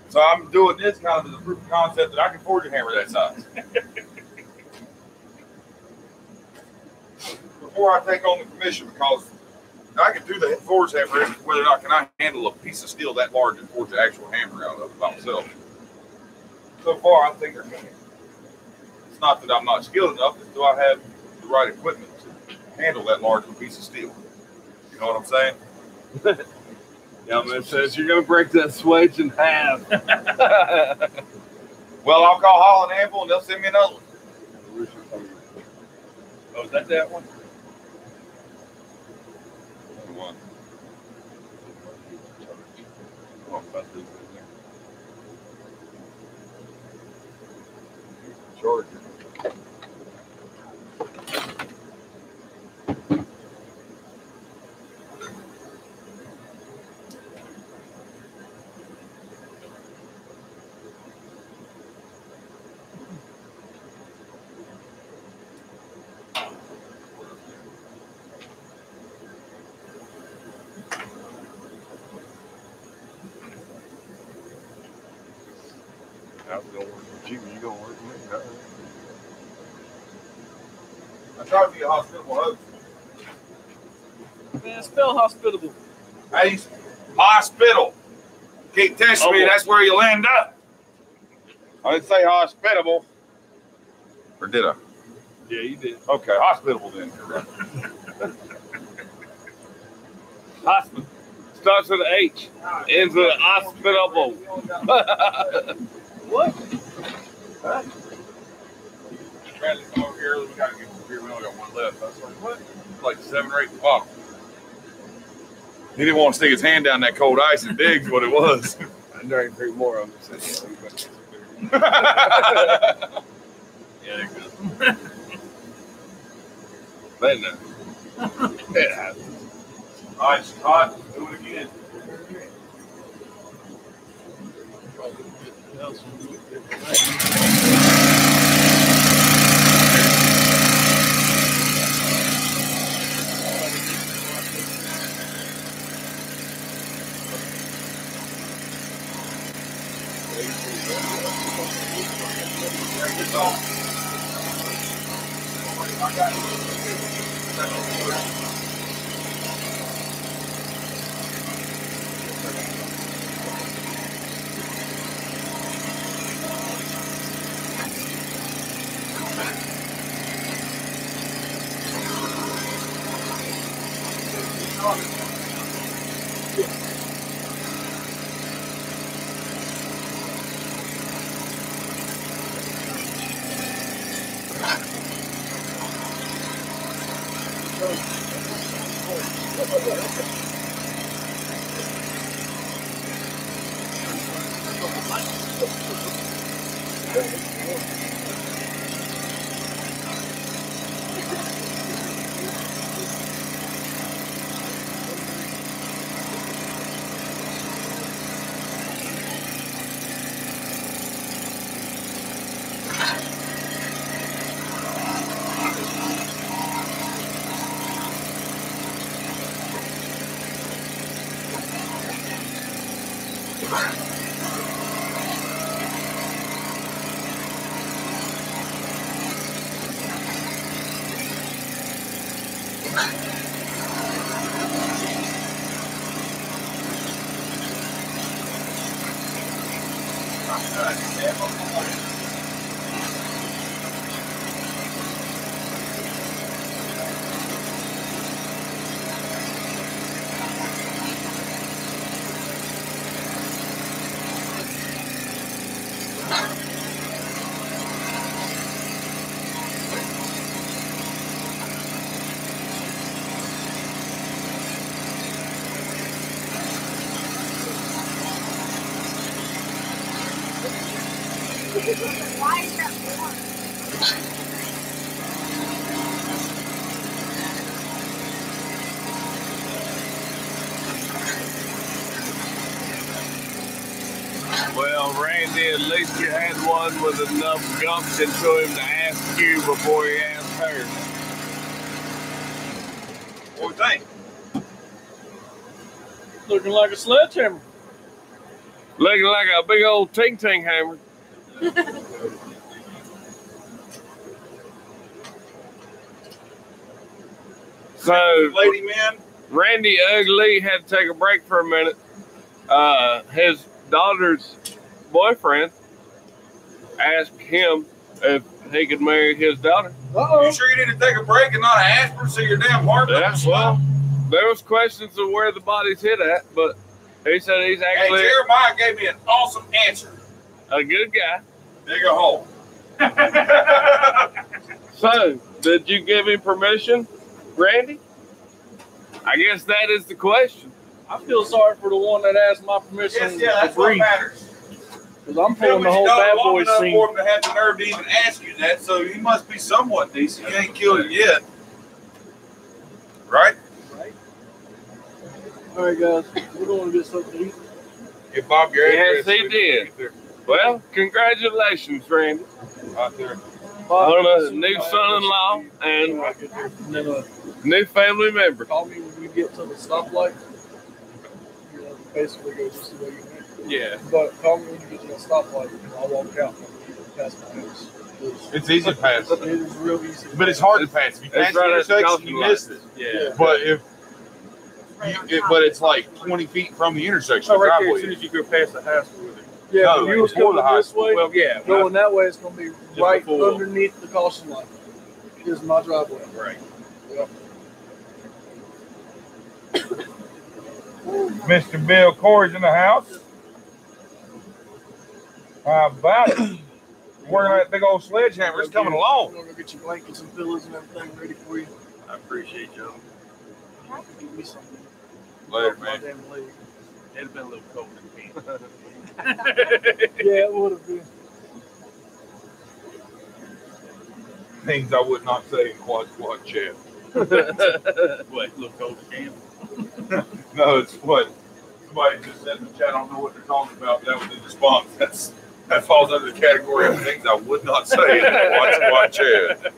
So I'm doing this kind of as a proof of concept that I can forge a hammer that size. Before I take on the commission, because I can do the forge hammer, whether or not can I handle a piece of steel that large and forge an actual hammer out of it by myself. So far, I think I can. It's not that I'm not skilled enough, it's do I have the right equipment to handle that large of a piece of steel. You know what I'm saying?
Yeah, man says you're going to break that sledge in half.
Well, I'll call Hall and Anvil and they'll send me another one.
Oh, is that one?
One.
Charger. I was going to work with you. You going to work with me?
I tried to be a hospitable host.
Man, spell hospitable.
Hey, hospital. Keep testing me, that's where you'll end up. I didn't say hospitable. Or did I?
Yeah, you did.
Okay, hospitable then.
Hospital. Starts with an H. Ends with an hospitable.
What?
Bradley come over here, we gotta get some beer, we only got one left. I was like, what? Like 7 or 8 bottles. He didn't want to stick his hand down that cold ice and dig's what it was.
I drank 3 more of them.
Yeah, they're good.
They know. It happens.
All right, it's hot. Do it again.
Why is that warm?
Well, Randy, at least you had one with enough gumption to him to ask you before he asked her.
What do you think?
Looking like a sledgehammer.
Looking like a big old ting-ting hammer. So,
Lady man,
Randy Ugly had to take a break for a minute. His daughter's boyfriend asked him if he could marry his daughter.
you sure you need to take a break and not an aspirin so your damn heart doesn't
Well,
stop?
there was questions of where the body's hit at, but he said he's
Hey,
actually
Jeremiah gave me an awesome answer.
a good guy.
Dig a hole.
So, did you give him permission, Randy? I guess that is the question.
I feel sorry for the one that asked my permission
Yes, that's
to
what
breathe.
matters.
Because I'm pulling the whole bad boy
enough
scene.
for him to have the nerve to even ask you that, so he must be somewhat decent. You ain't killed it yet. Right?
All right, guys, we're going to get something to eat.
Give Bob your
Yes,
address.
he did. Well, congratulations, Randy,
Out there.
on a new son-in-law and
And then
new family member.
call me when you get to the stoplight. You know, basically go just the way you went.
Yeah.
But call me when you get to the stoplight and I'll walk out past my house.
It's easy to pass.
It is real easy.
But it's hard to pass. If you pass
It's
the
right at the
intersection,
caution
you
light.
missed it.
Yeah.
But but it's like 20 feet from the intersection.
So
the
right there,
driveway
as soon
is.
as you go past the house with it.
Yeah,
No,
if you was
before
coming
the high
this
school.
way,
Well, yeah.
going that way, it's going to be right
before.
underneath the caution light. Is my driveway.
Right.
Yep.
Mr. Bill Corey's in the house. How about it? Working on that big old sledgehammer. It's coming
I'm
along.
going to go get your blankets and pillows and everything ready for you.
I appreciate y'all.
Give me something.
Later,
My
man.
damn leg.
It'd have been a little cold in the
Yeah, it would have been.
Things I would not say in quad chat.
What, a little cold in camp?
No, it's what somebody just said in the chat. I don't know what they're talking about. That was the response. That falls under the category of things I would not say in quad chat.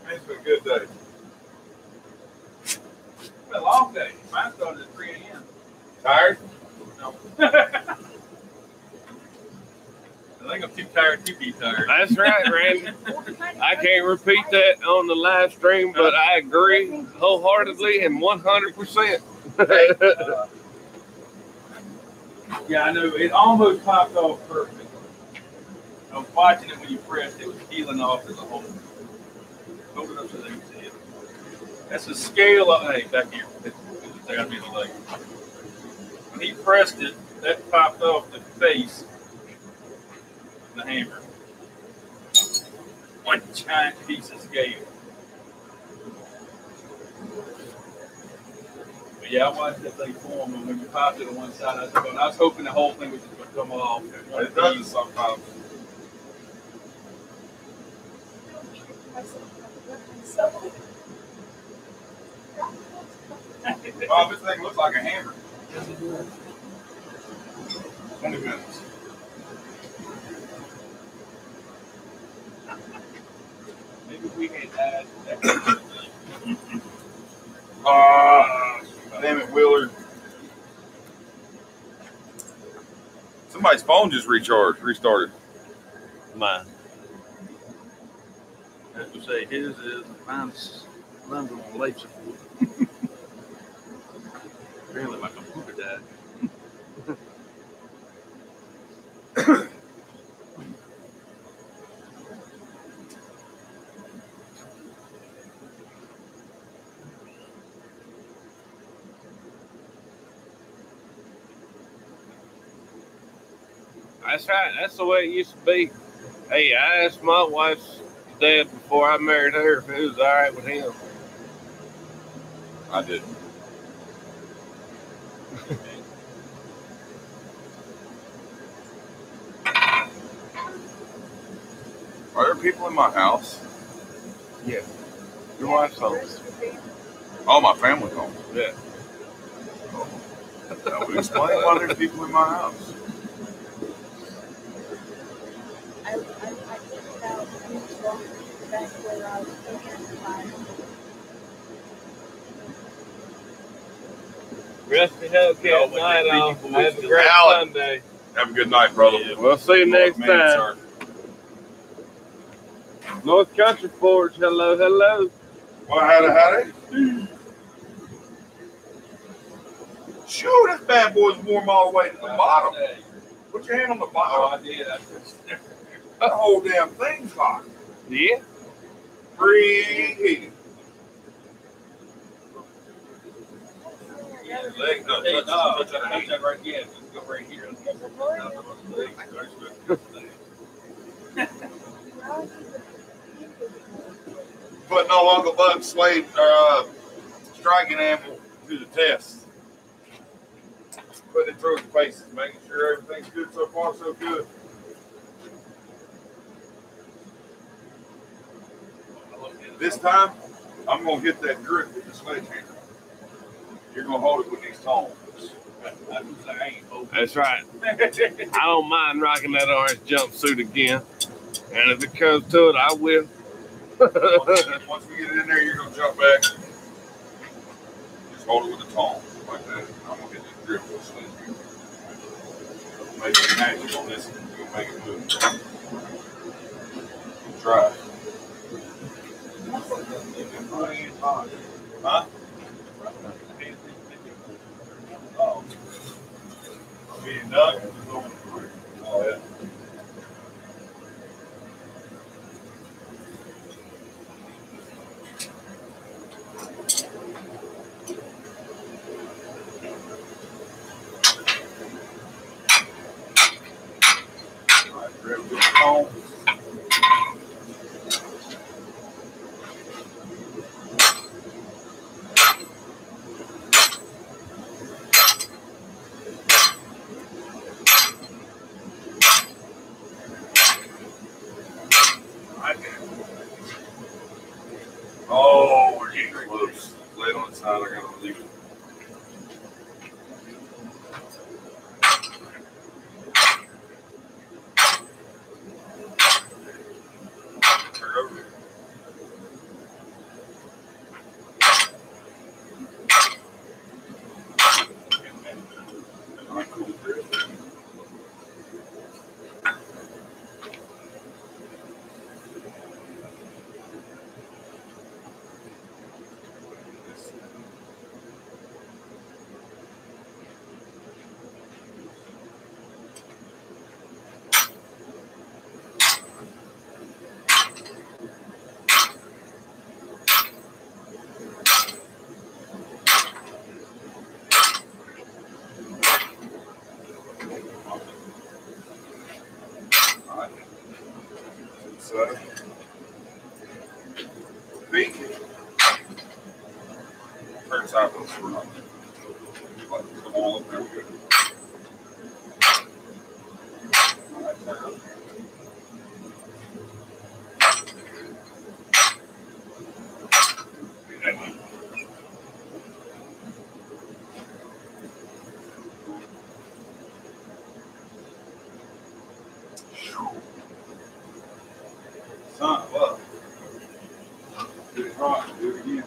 It's been a good day.
It's been a long day. Mine started at 3 a.m.
Tired?
No. I think I'm too tired to be tired.
That's right, Randy. I can't repeat that on the live stream, but I agree wholeheartedly and 100%.
Yeah, I know. It almost popped off perfect. I was watching it when you pressed. It was peeling off as a whole. Hold it up so they can see it. That's a scale of, hey, back here. There gotta be the leg. When he pressed it, that popped off the face of the hammer. One giant piece of scale. But yeah, I watched that thing form, and when you popped it on one side, I was hoping the whole thing was just going to come off.
It does sometimes. Oh, this thing looks like a hammer. 20 minutes.
Maybe we had that.
Damn it, Willard. Somebody's phone just restarted.
Mine.
As we say, his is, mine's on life support. Apparently my computer died.
That's right. That's the way it used to be. Hey, I asked my wife's dad before I married her if it was all right with him.
I didn't. Are there people in my house?
Yeah. Your wife's home.
Oh, my family's home.
Yeah.
That would explain why there's people in my house.
I think about back where I was
Rusty Hellcat night on. Have a great
Alan.
Sunday.
Have a good night, brother.
Yeah, we'll see you next
Man,
time.
sir.
North Country Forge, hello, hello.
Well, howdy. Shoot, this bad boy's warm all the way to the bottom. Put your hand on the
Oh,
bottom.
I did.
The whole damn thing's hot.
Yeah.
Preheated. Leg, no,
Hey,
touch that
touch
hand.
that right here. Just go right here.
Put no Uncle Buck Slade striking animal to the test. Putting it through his paces, making sure everything's good so far, so good. This time, I'm going to hit that grip with the sledgehammer. You're going to hold it with these tongs.
That's right. I don't mind rocking that orange jumpsuit again. And if it comes to it, I will.
Once we get it in there, you're going to jump back. Just hold it with the tongs like that. I'm going to hit that grip with the sledgehammer. Make it magic on this one. You'll make it move. Try it. Huh? Oh. Being done? Oh, yeah. All right, grab your phone. Oh, we're getting close. Lay it on its side. I gotta release it. Turn it over. All right, cool. Turn sideways. We're not. Come on up there. Good. All right, turn up. Son of love. Do it right. Do it again.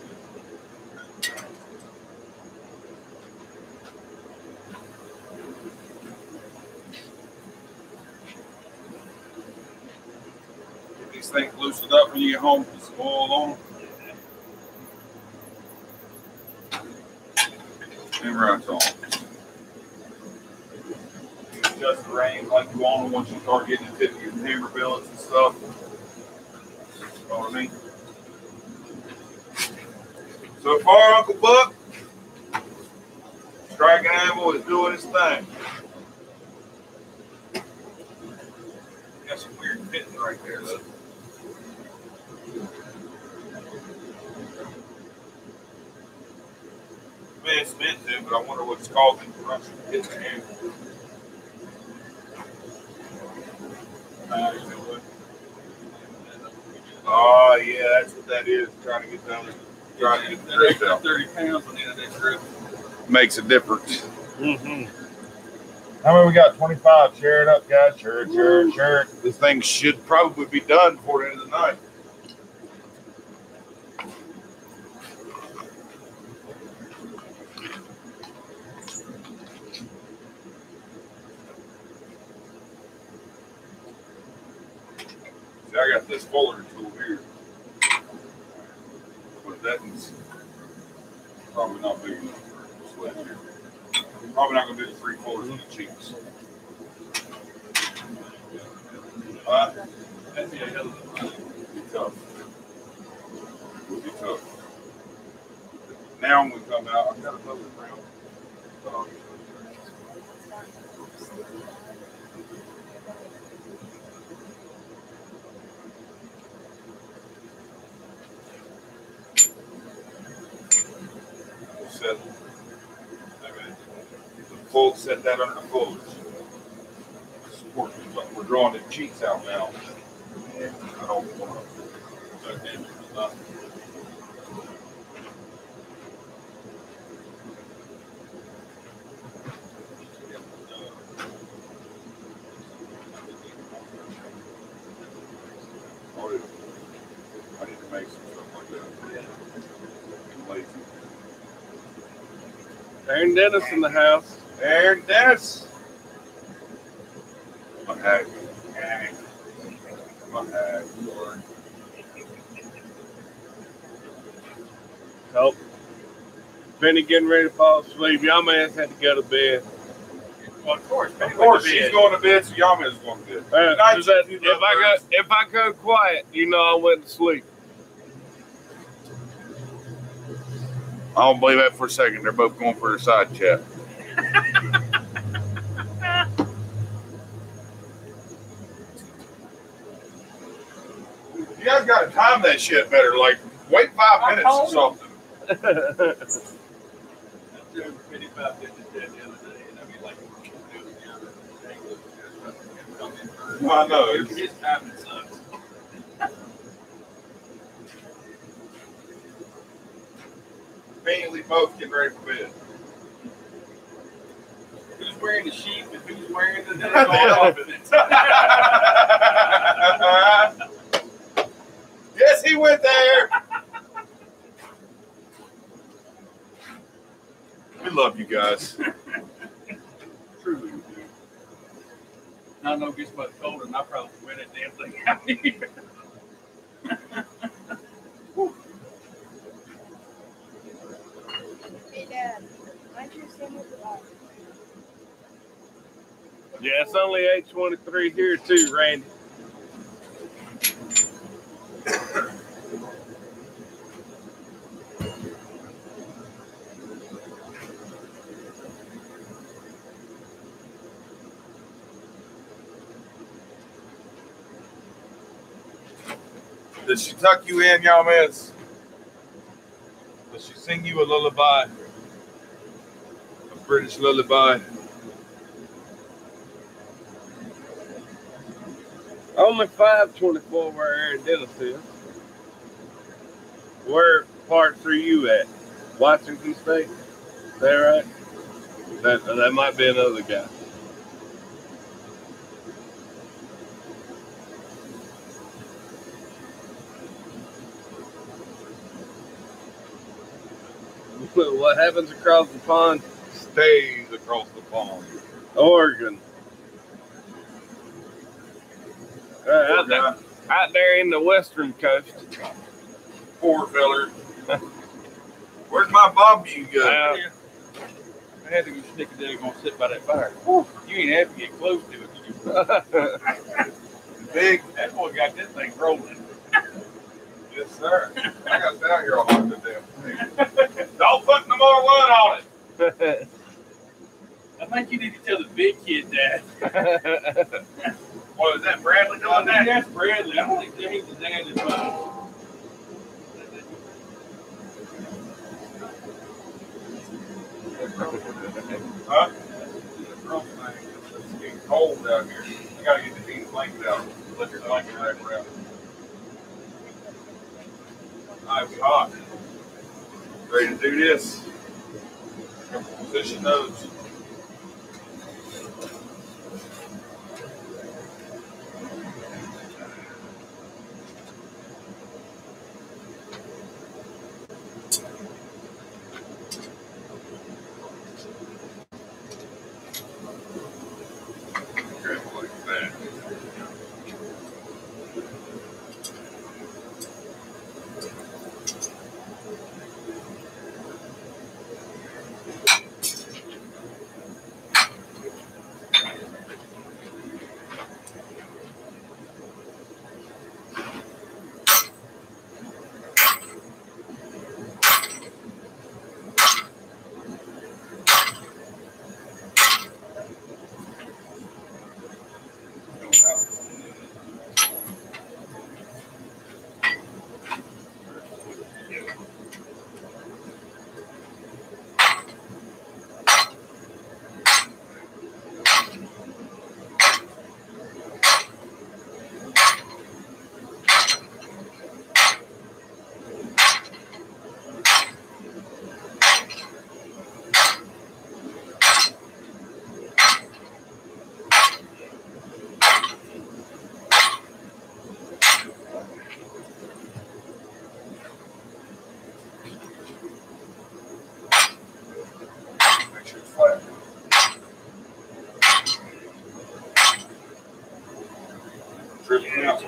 Get these things loosened up when you get home. Put some oil on them. And right on. Adjust the reins like you want them once you start getting into your hammer billets and stuff. You know what I mean? So far, Uncle Buck, striking animal is doing his thing. Got some weird fitting right there, though. Man, it's meant to, but I wonder what's causing the rush to hit the hand. Oh, yeah, that's what that is. Trying to get down there. Trying to get the grip out. 30 pounds on the end of that grip. Makes a difference.
Mm-hmm.
How many we got? 25. Share it up, guys. Share it, share it, share it. This thing should probably be done before the end of the night. See, I got this fuller tool here. But that's probably not big enough for a sledge here. Probably not going to do the 3 fullers on the cheeks. That'd be a hell of a run. Be tough. It would be tough. Now when we come out, I've got another round. Set. Full, set that under the fullers. We're drawing the cheeks out now. And I don't want to. I need to make some stuff like that. I'm lazy.
Aaron Dennis in the house.
Aaron Dennis. My hat. My hat.
Nope. Benny getting ready to fall asleep. Y'all man had to go to bed.
Well, of course,
She's going to bed, so y'all is going to bed.
If I go quiet, you know I went to sleep.
I don't believe that for a second. They're both going for their side chat. You guys got to time that shit better. Like, wait 5 minutes or something. I know.
His timing sucks.
Conveniently both getting ready for bed.
Who's wearing the sheep and who's wearing the going off in it?
Yes, he went there. We love you guys.
Truly, we do. I know it gets much colder, and I probably win that damn thing out here.
Hey, Dad, why'd you send me the box?
Yeah, it's only 8:23 here too, Randy.
Did she tuck you in, y'all miss? Did she
sing you a lullaby. A British lullaby. Only 524 where Aaron Dennis is. Where parts are you at? Washington State? Is that right? That might be another guy. What happens across the pond stays across the pond. Oregon. Out there in the western coast.
Poor feller. Where's my barbecue gun?
I had to go stick it there and go sit by that fire. You ain't have to get close to it.
Big.
That boy got this thing rolling.
Yes, sir. I got down here a lot of damn thing. Don't put no more wood on it.
I think you need to tell the big kid that.
What is that, Bradley doing that?
That's Bradley. I don't think he's the dad as well.
Huh? It's getting cold out here. You gotta get the heat blanket out. Let your blanket wrap around. It's hot. Ready to do this? Position those. Like that. Make sure it's flat. Dripping out.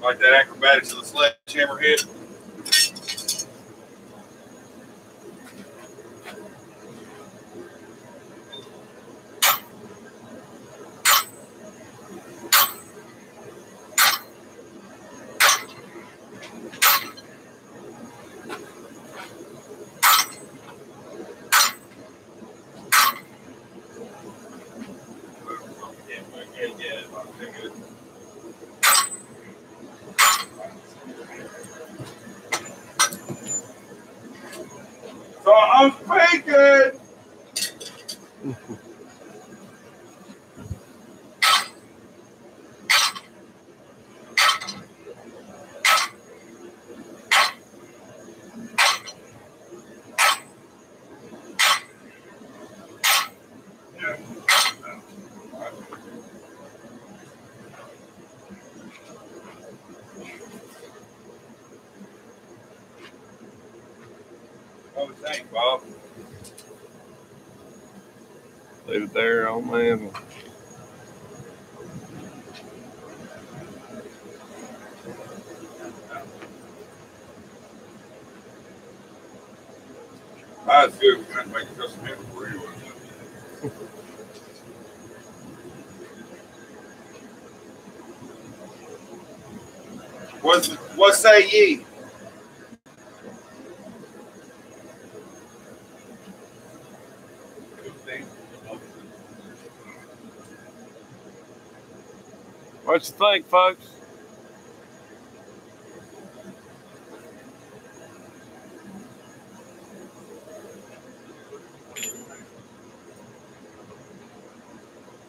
Like that acrobatics of the sledgehammer hit. So I'm faking. What do you think, Bob?
Leave it there on the handle.
That's good. We're going to make it What say ye?
What you think, folks?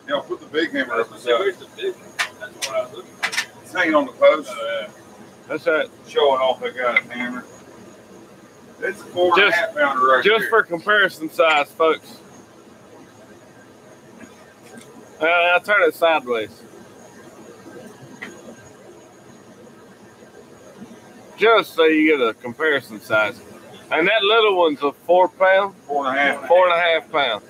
Yeah, put the big hammer up.
Where's the big one? That's what I was looking for.
It's hanging on the post.
That's it.
Showing off that guy's hammer. It's a 4.5 pounder right
Just
here.
for comparison size, folks. I'll turn it sideways. Just so you get a comparison size. And that little one's a 4 pound?
4.5.
4.5 pound.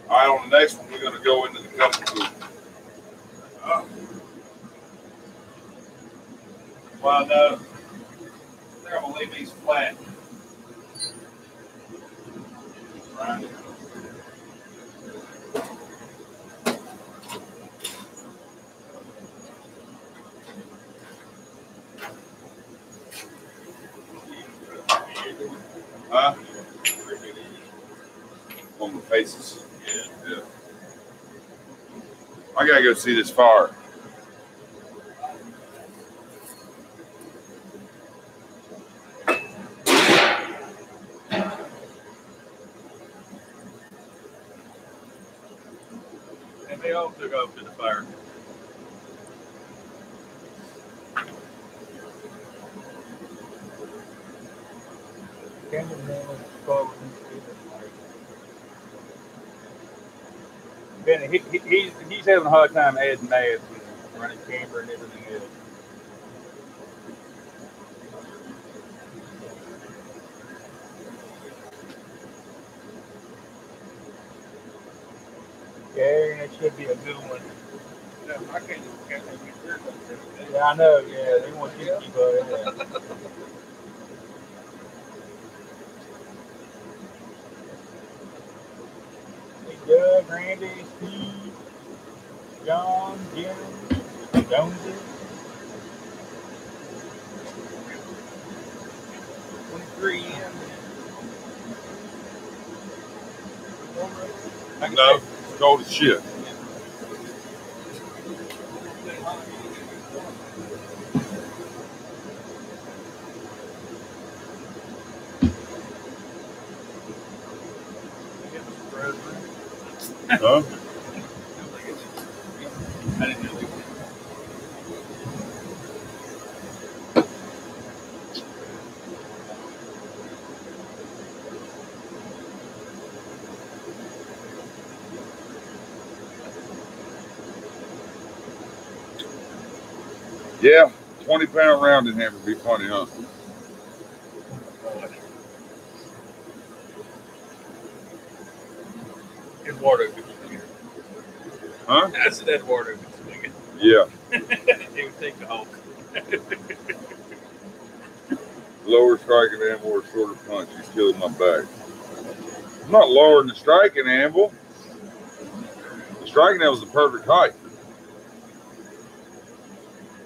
All right, on the next one, we're going to go into the couple pool. Well, no. They're going to leave these flat. Right. Huh? On the faces. Yeah. I gotta go see this fire.
And they all took off to the fire. Ben, he's having a hard time adding math and running camera and everything else. Yeah, that should be a good one.
Yeah, I can't get there.
Yeah, I know. Yeah, they want you to keep up. Doug, Randy, Steve, John, Jim, Jonesy. 23 in.
No, it's cold as shit. Huh?
I didn't know.
Yeah, 20-pound rounding hammer would be funny, huh?
It's water.
Huh?
I said that water was swinging.
Yeah.
It would take the whole.
Lower striking anvil or shorter punch. He's killing my back. I'm not lowering the striking anvil. The striking anvil is the perfect height.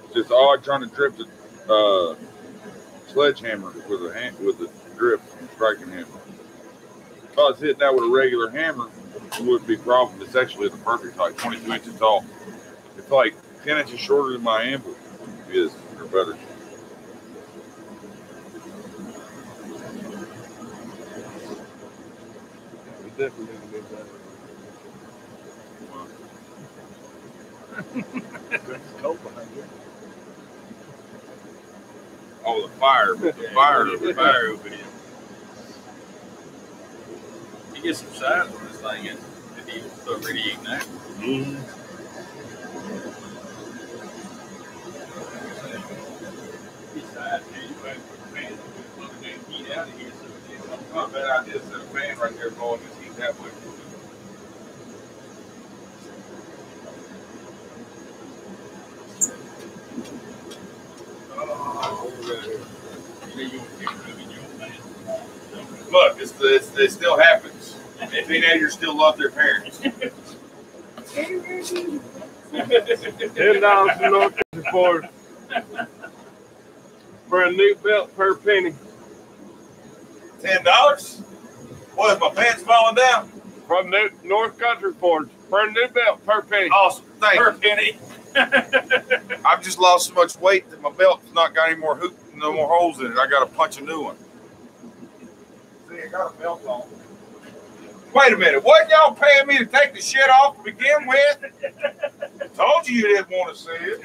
It's just odd trying to trip the sledgehammer with a grip from the striking hammer. If I was hitting that with a regular hammer, it wouldn't be a problem. It's actually the perfect height, 22 inches tall. It's like 10 inches shorter than my anvil is, or better.
It's definitely going to be better. It's cold behind you.
Oh, the fire. The fire.
The fire over here. You get some size on this thing and it's already ignited.
Mm-hmm.
Besides, you might put the fan plug that heat out of here so it's
Not a bad idea. Set a fan right there blowing this heat that way. Look, it still happens. And teenagers still love their parents.
$10 from North Country Ford for a new belt per penny.
$10? What, is my pants falling down?
From North Country Ford for a new belt per penny.
Awesome. Thank
Per
you.
penny.
I've just lost so much weight that my belt's not got any more no more holes in it. I got to punch a new one. See, I got a belt on. Wait a minute. Wasn't y'all paying me to take the shit off to begin with? Told you didn't want to see it.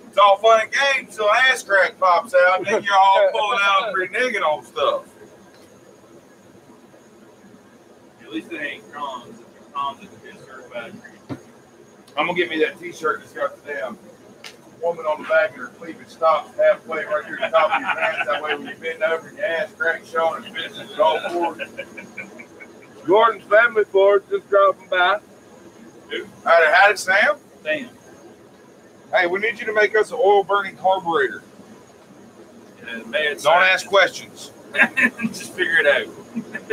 It's all fun and games until ass crack pops out, and then you're all pulling out and reneging on stuff.
At least it ain't Cons. Cons is a certified.
I'm gonna get me that T-shirt that's got the damn woman on the back and her cleavage stops halfway right through the top of your pants. That way, when you bend over and your ass crack showing, it's business all forward.
Gordon's Family Ford just dropping by.
Howdy, Sam.
Damn.
Hey, we need you to make us an oil-burning carburetor. Don't ask questions.
Just figure it out.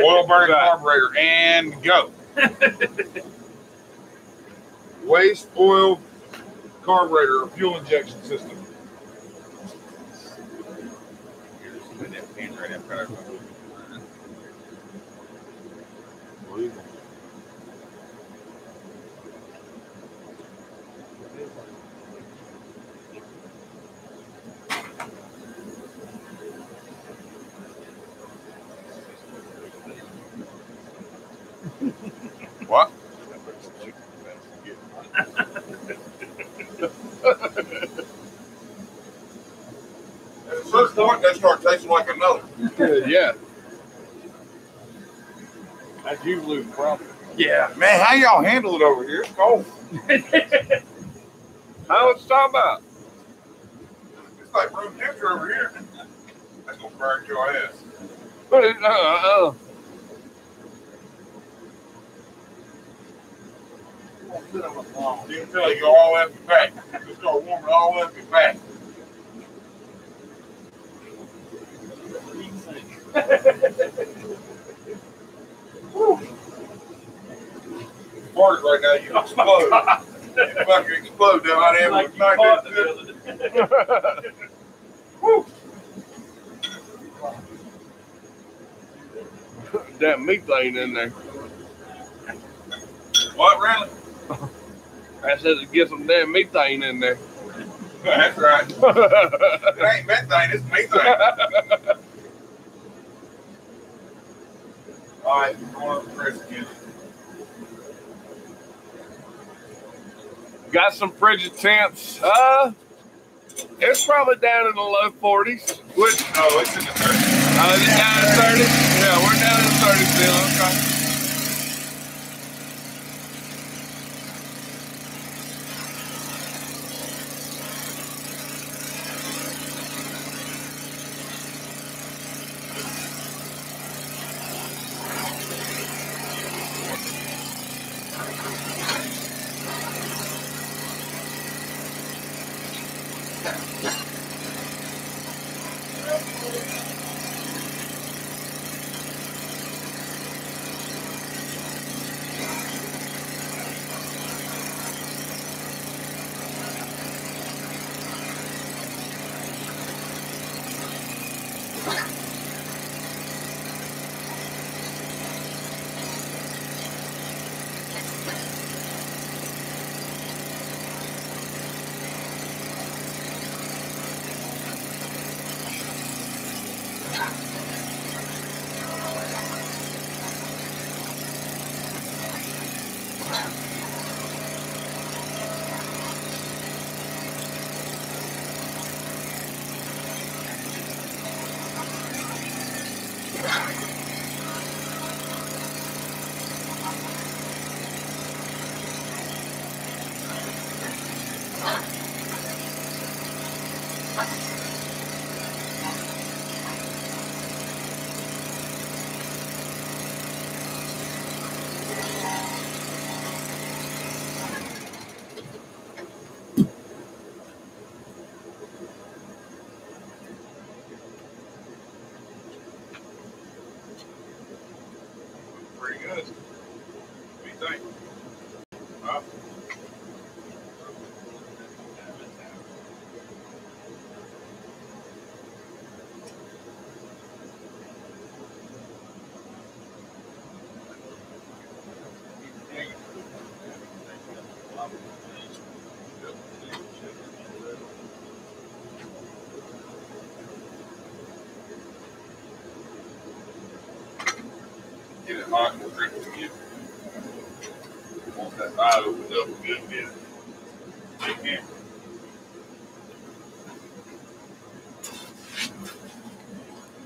Oil-burning carburetor and go. Waste oil carburetor or fuel injection system.
Put that pin right in front of me.
What? At a certain point, they start tasting like another.
Yeah. That's usually the problem.
Yeah.
Man, how y'all handle it over here? It's cold.
How it's talking about?
It's like room temperature over here. That's gonna burn your ass. You can tell you go all the way up your back. You start warming all the way up your back. Farted right now, you explode. You fucking explode down out there with Woo!
That methane in there.
What, really?
I said to get some damn methane in there.
That's right. It ain't methane, it's methane. All right, going up the press again.
Got some frigid temps. It's probably down in the low 40s. Which,
No, it's in the 30s.
is it down in 30? Yeah, we're down in 30 still. Okay.
up a good bit. Big hammer.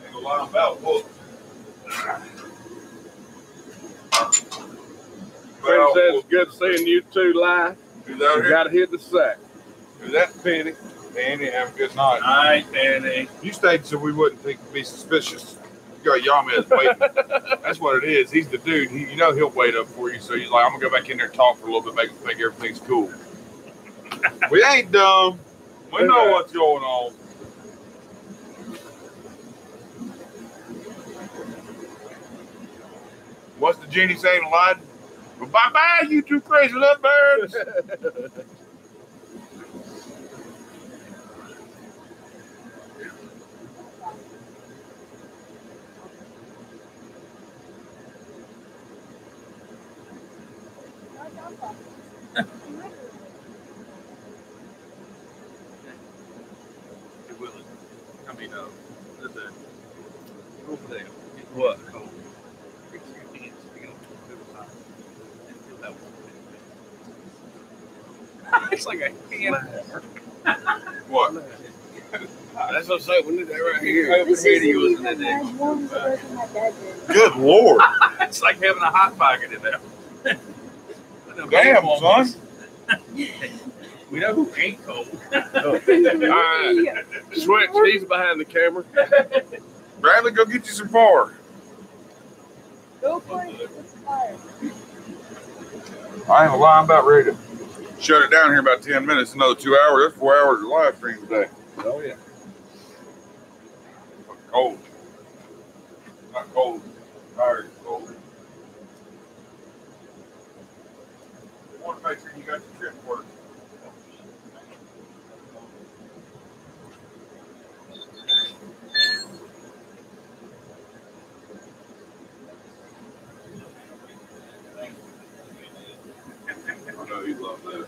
Ain't gonna lie about what.
Well, says it's good seeing you two live.
Who's out
You
here?
got to hit the sack.
Who's that?
Penny.
Danny, have a good night.
All right, Danny.
You stayed so we wouldn't be suspicious. You got Yamez waiting. That's what it is. He's the dude. You know he'll wait up for you. So he's like, I'm gonna go back in there and talk for a little bit, make everything's cool. We ain't dumb. We know what's going on. What's the genie saying, Aladdin? Well, bye-bye, you two crazy little birds.
I mean, there's a over there.
What?
Cold. Fix your hands, stick it on the side, and feel that one. It's like a hand.
What?
That's what I say. We need that right here.
Over
This
here
isn't
to you,
even
isn't it?
as warm as the version my dad did.
Good Lord.
It's like having a hot pocket in there.
Damn, son.
We know who ain't cold.
All right. Switch. He's behind the camera.
Bradley, go get you some far.
Go for it with the fire.
I ain't gonna lie, I'm about ready to shut it down here in about 10 minutes, another 2 hours. That's 4 hours of live stream today.
Oh, yeah.
Cold. Not cold. Tired. Cold. I want to make sure you got your trip work. I know you love that.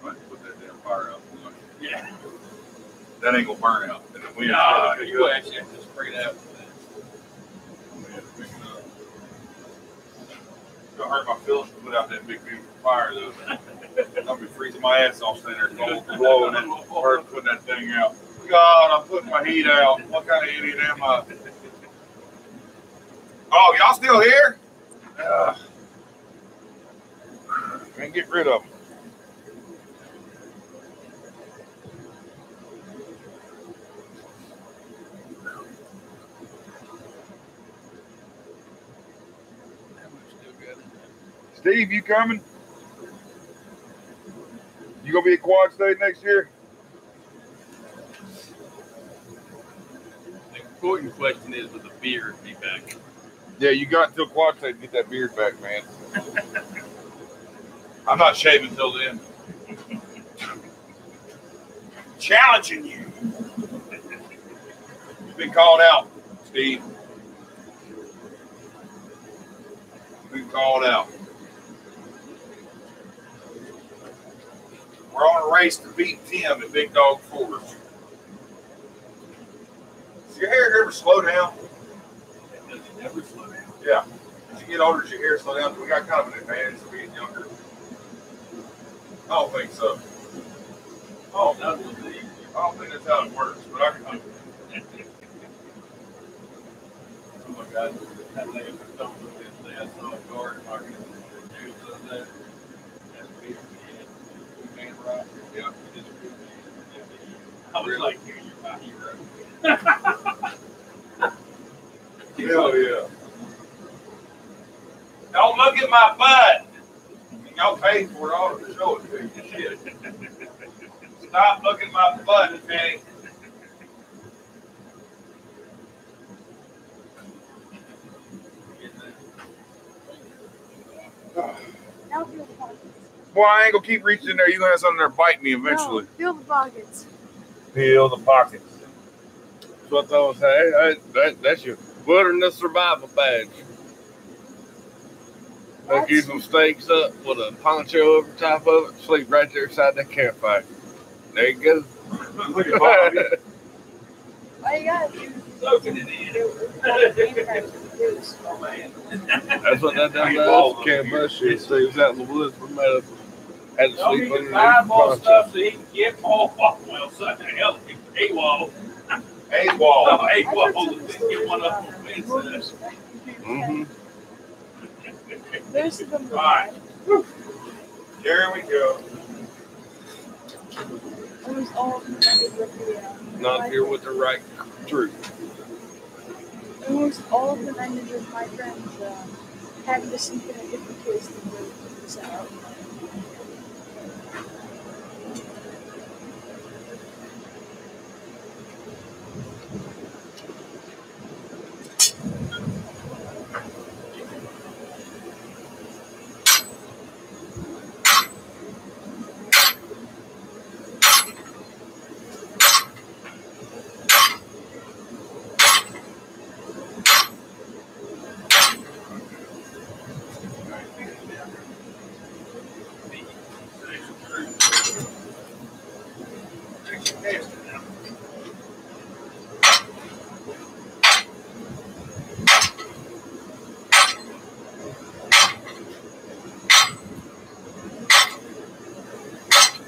Might put that damn fire out.
Yeah.
That ain't gonna burn out. And the wind
No, you actually have to spray it out.
It's gonna hurt my feelings to put out that big beautiful fire though. I'll be freezing my ass off standing there cold, blowing it, hurt putting that thing out. God, I'm putting my heat out. What kind of idiot am I? Oh, y'all still here? Can't get rid of them. Steve, you coming? You gonna be at Quad State next year?
The important question is, will the beard be back?
Yeah, you got until Quad State to get that beard back, man. I'm not shaving until then. Challenging you. You've been called out, Steve. You've been called out. We're on a race to beat Tim at Big Dog Forge. Does your hair ever slow down?
Does it never slow down?
Yeah. As you get older, does your hair slow down? We got kind of an advantage of being younger. I don't think so.
Oh, that was the.
I don't think that's how it works, but I can.
Oh my God, that lady was talking about this. I saw a guard marking the news of that. That's beard. Man, right?
Yeah.
I was like, you're my hero.
Hell yeah. Don't look at my butt. Y'all paid for it all to show it to you. Shit. Stop looking at my butt, Penny.
Now feel the pockets.
Boy, I ain't gonna keep reaching in there. You're gonna have something there bite me eventually.
No, feel the pockets.
Peel the pockets.
That's what I was saying. That's your wilderness survival badge. Like you some stakes up with a poncho over top of it, sleep right there beside that campfire. There you go.
Look at Bobby.
All you gotta do is
Soaking it in.
do it. Bruce.
Oh, man.
That's what that done does. Can't bust shit. So he was out in the woods. We made up. Had to
No,
sleep
he can
underneath
buy
the
more
poncho.
stuff so he can get more. Well, son, the hell, AWOL.
AWOL.
Oh,
I took
AWOL.
some
Get one
stories
up
about
on
that.
fence.
Mm-hmm.
There's some of
Alright.
Here we go.
almost all of them ended with the
Not here with the right truth.
almost all of them ended with my friends having to sleep in a different place than they set out.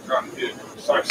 Trying to get precise.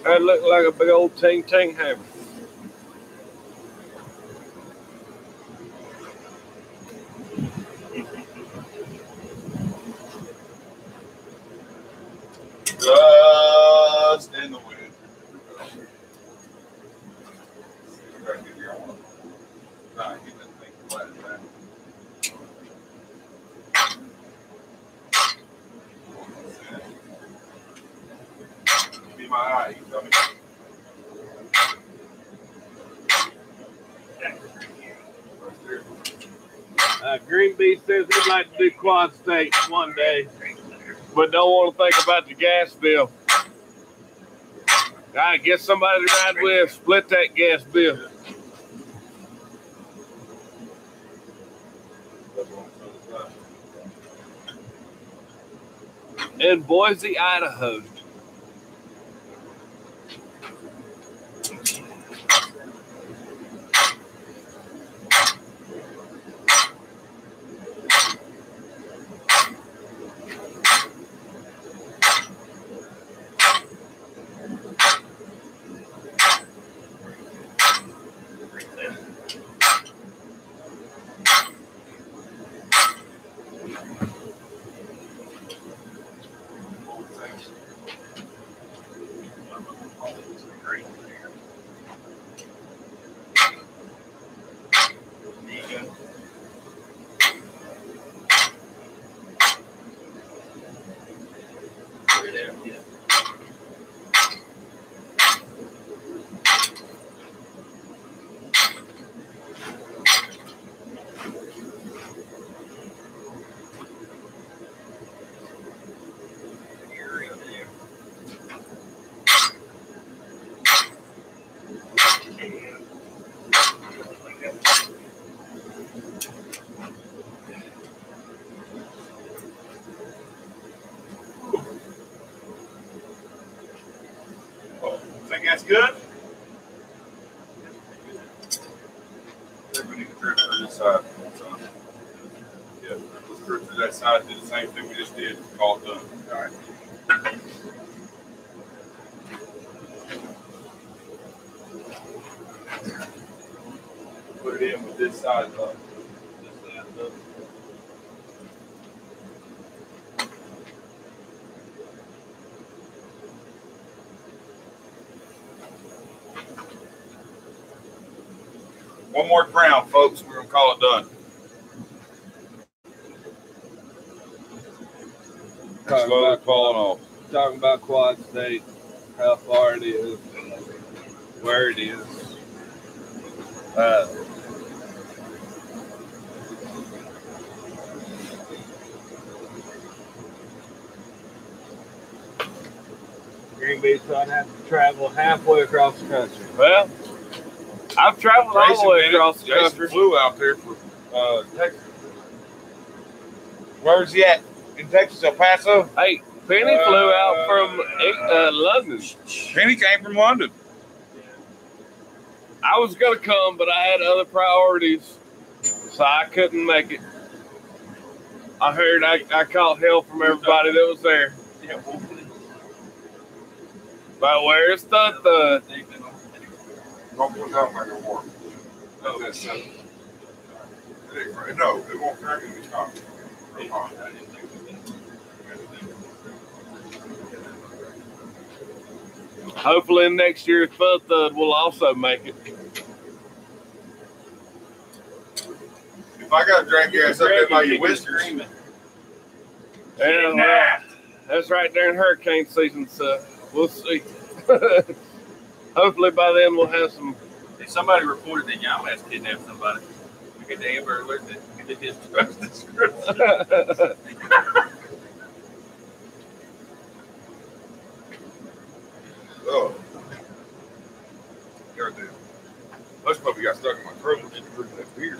That looked like a big old ting-ting hammer.
Just in the wind. Right here, I want to try and get that thing flat back. Be my eye, you tell me.
Green Bee says he'd like to do quad state one day, but don't want to think about the gas bill. All right, get somebody to ride with, split that gas bill. In Boise, Idaho.
Think that's good? We need to drip through this side. Yeah, let's drip through that side. Do the same thing we just did. Call it done. All right. Put it in with this side up. This side up. One more crown, folks. We're gonna call it done. Slowly falling off.
Talking about quad state, how far it is. where it is. Green Bay, so I'd have to travel halfway across the country. Well, I've traveled all the way across the country.
Jason flew out there for Texas. Where's he at? In Texas, El Paso?
Hey, Penny flew out from London.
Penny came from London.
I was going to come, but I had other priorities, so I couldn't make it. I heard I caught hell from everybody that was there. But where's the
Don't put that back in water. No, that's no, it won't crack in the top.
Hopefully next year's Thud will also make it.
If I got to drag your ass up there by your whiskers.
Yeah, well, that's right there in hurricane season, so we'll see. Hopefully by then we'll have some.
Somebody reported that Yama's kidnapped somebody. We get the Amber Alert that did his trust description.
Oh. There it is. Hush puppy got stuck in my throat and didn't drink that beer.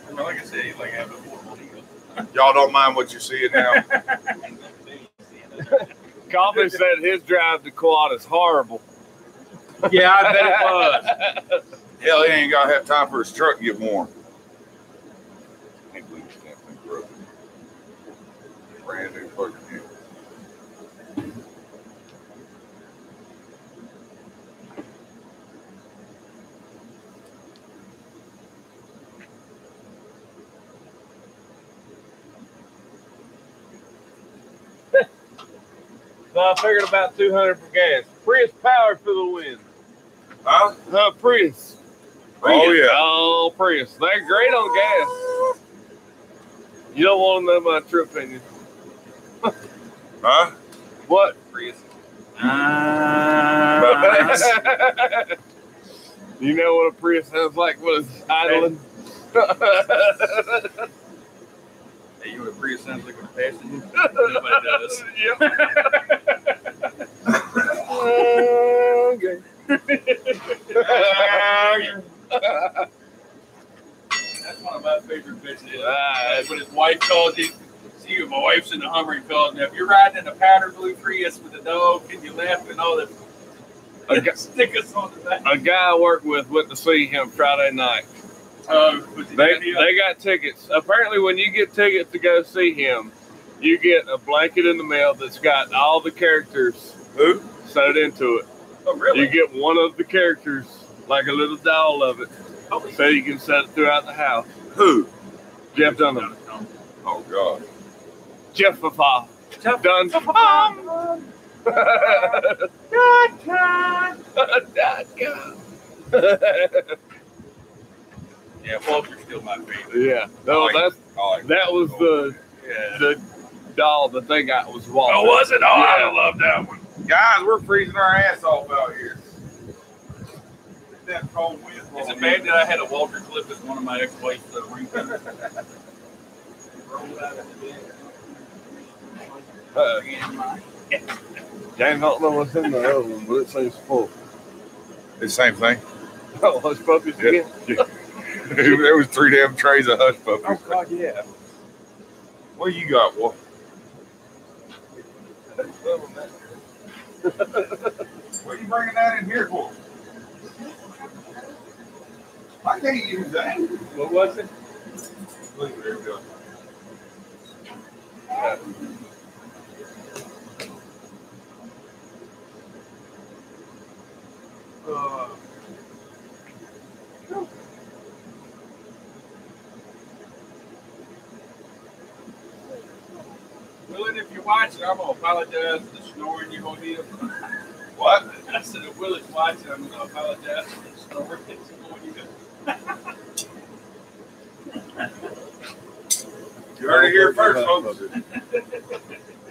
I mean, like I said, he's like having a horrible ego.
Y'all don't mind what you're seeing now?
Coffee said his drive to Quad is horrible.
Yeah, I bet it was.
Hell, he ain't got to have time for his truck to get warm. I can't believe this damn thing broke. Brand new fucking thing.
So I figured about 200 for gas. Prius powered for the win.
Huh?
Prius.
Oh, yeah.
Oh, Prius. They're great on gas. You don't want to know my true opinion.
Huh?
What?
Prius.
You know what a Prius sounds like when it's idling?
Hey, you know what a Prius sounds like when it's passing you? Nobody does.
Yep. Okay.
That's one of my favorite bitches. When his wife calls you, see, my wife's in the Hummer and calls me. If you're riding in a powder blue Prius with a dog, can you laugh and all that? Stickers on the back.
A guy I work with went to see him Friday night. They got tickets. Apparently, when you get tickets to go see him, you get a blanket in the mail that's got all the characters sewed into it.
Oh, really?
You get one of the characters, like a little doll of it, so you can set it throughout the house.
Who?
Jeff Dunham.
Oh, God.
Jeff Fafa. Dun.
Yeah, Walter's still my favorite.
Yeah. No, that was the doll that they got was Walter.
Oh, was it? Oh,
Yeah.
I love that one.
Guys, we're freezing our ass off out here. It's that cold wind.
Is it bad that I had a Walter clip as one of my ex-wife's ringtones?
James don't know what's in the other one, but it seems full.
It's the same thing.
Oh, hush puppies again?
There was 3 damn trays of hush puppies.
Oh, God, yeah.
What you got, Wolf? What are you bringing that in here for? I can't use that.
What was it?
Look, there we go.
Willie, if you're watching, I'm going to apologize for the snoring you're going to hear.
What?
I said, if Willie's watching, I'm going to apologize for the snoring that you're going to hear.
You heard it here first, folks.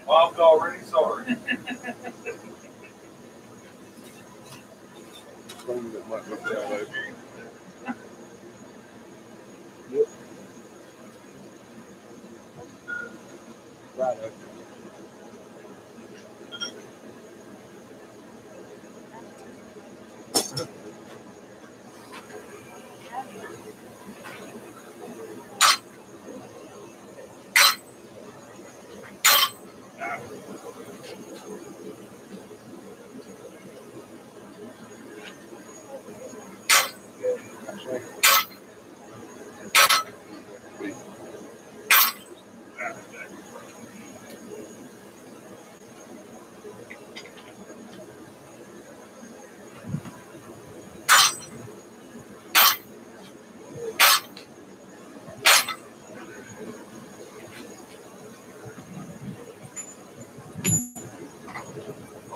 Bob's already sorry.
might look that way. Right up.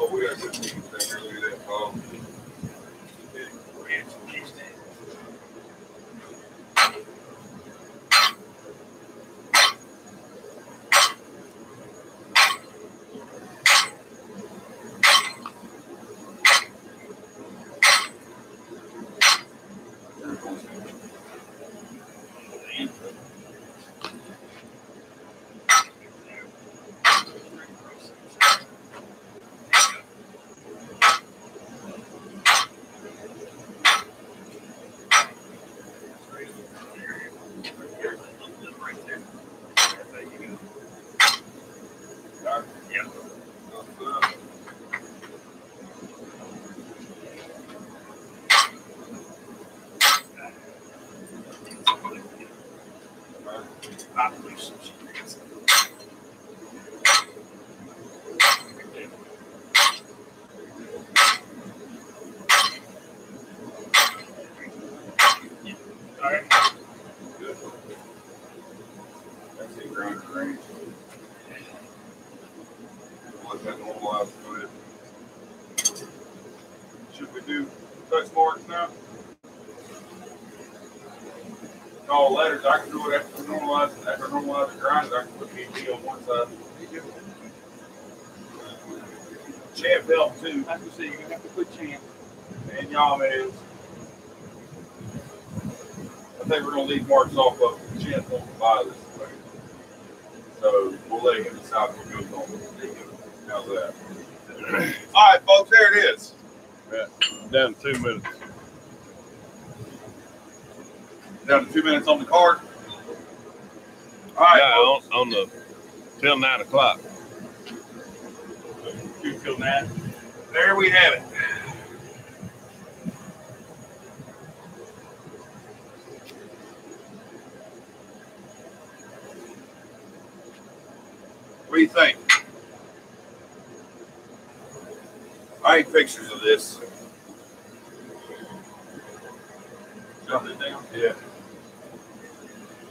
Oh, we got good teams down here. Look at that, Paul. That's the ground range. Let that normalize a bit. Should we do touch marks now? No letters. I can do it after normalize the grind. I can put PT on one side. Champ help too.
As you see, you're gonna have to put champ.
And y'all is. I think we're gonna leave marks off of Champ on the buy this way. So we'll let him decide what goes on. How's that? All right, folks, there it is.
Yeah, down to 2 minutes.
Down to 2 minutes on the card. All right,
Yeah, on the till 9 o'clock.
2 till 9.
there we have it. What do you think? I need pictures of this. Jump it down?
Yeah.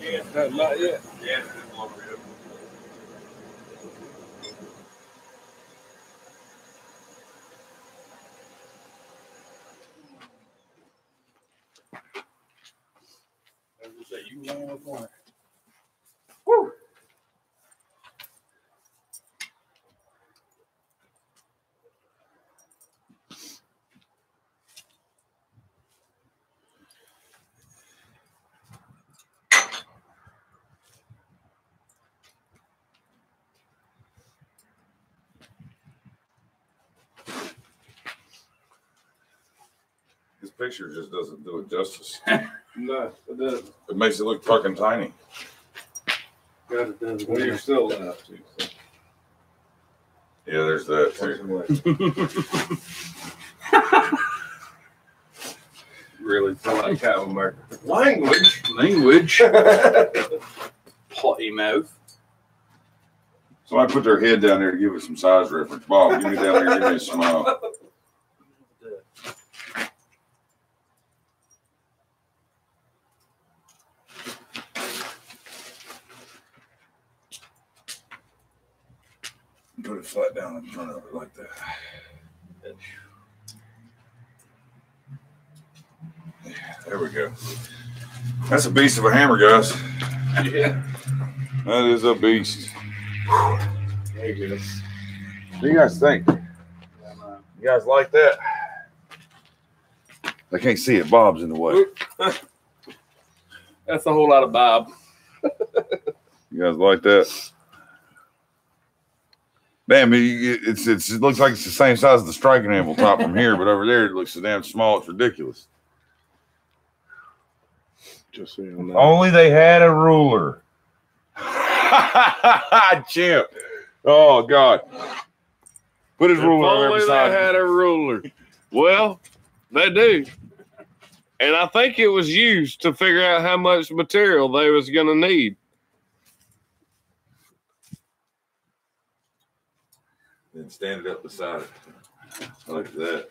Yeah.
No, not yet.
Yeah, it's a little bit.
As I say, you land with one.
Woo! This picture just doesn't do it justice.
No, it doesn't.
It makes it look fucking tiny.
God, it doesn't. Well, you're still alive, too. So.
Yeah, there's that too.
Really feel like Captain America.
Language. Potty mouth.
Somebody put their head down there to give us some size reference. Bob, give me down there and give me a smile. Put it flat down in front of it like that. Yeah, there we go. That's a beast of a hammer, guys.
Yeah.
That is a beast.
There you go.
What do you guys think? You guys like that? I can't see it. Bob's in the way.
That's a whole lot of Bob.
You guys like that? Damn, it looks like it's the same size as the striking anvil top from here, but over there it looks so damn small. It's ridiculous.
Just so you know.
Only they had a ruler. Chimp. Oh God. Put his ruler on every side.
They had a ruler. Well, they do. And I think it was used to figure out how much material they was going to need.
Then stand it up beside it. Like that.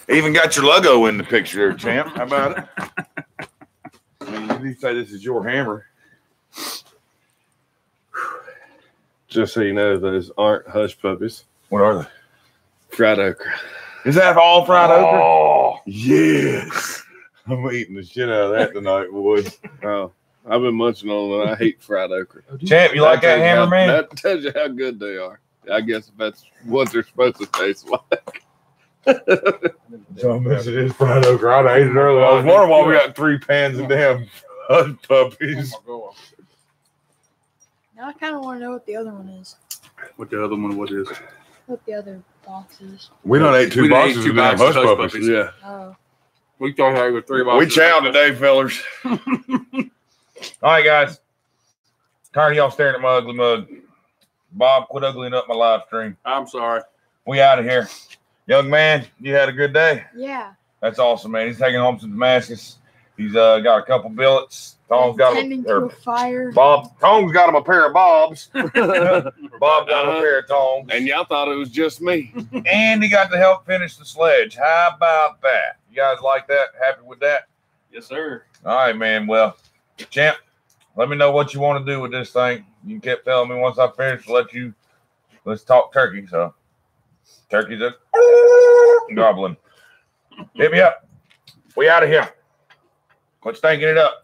Even got your logo in the picture there, champ. How about it? I mean, you say this is your hammer.
Just so you know, those aren't hush puppies.
What are they?
Fried okra.
Is that all fried okra? Oh, yes. I'm eating the shit out of that tonight, boys.
Oh, I've been munching on them. I hate fried okra.
Champ, you like that hammer, man?
That tells you how good they are. I guess that's what they're supposed to taste like.
So much it is fried okra. I ate it earlier. I was wondering why we got 3 pans of damn puppies.
Now I kind of want to know what the other one is.
What the other one? What is?
What the other box is.
We done ate 2 boxes of damn hush puppies.
Yeah.
Oh.
We thought I with 3 boxes.
We chowed today, fellers. All right, guys. Tired of y'all staring at my ugly mug. Bob, quit uglying up my live stream.
I'm sorry.
We out of here. Young man, you had a good day?
Yeah.
That's awesome, man. He's taking home some Damascus. He's got a couple billets. Tom's got
a fire.
Tom's got him a pair of bobs. Bob got him a pair of Toms.
And y'all thought it was just me.
And he got to help finish the sledge. How about that? You guys like that? Happy with that?
Yes, sir.
All right, man. Well, champ, let me know what you want to do with this thing. You kept telling me once I finish, let's talk turkey. So turkey's a goblin. Hit me up. We out of here. Quit stinking it up.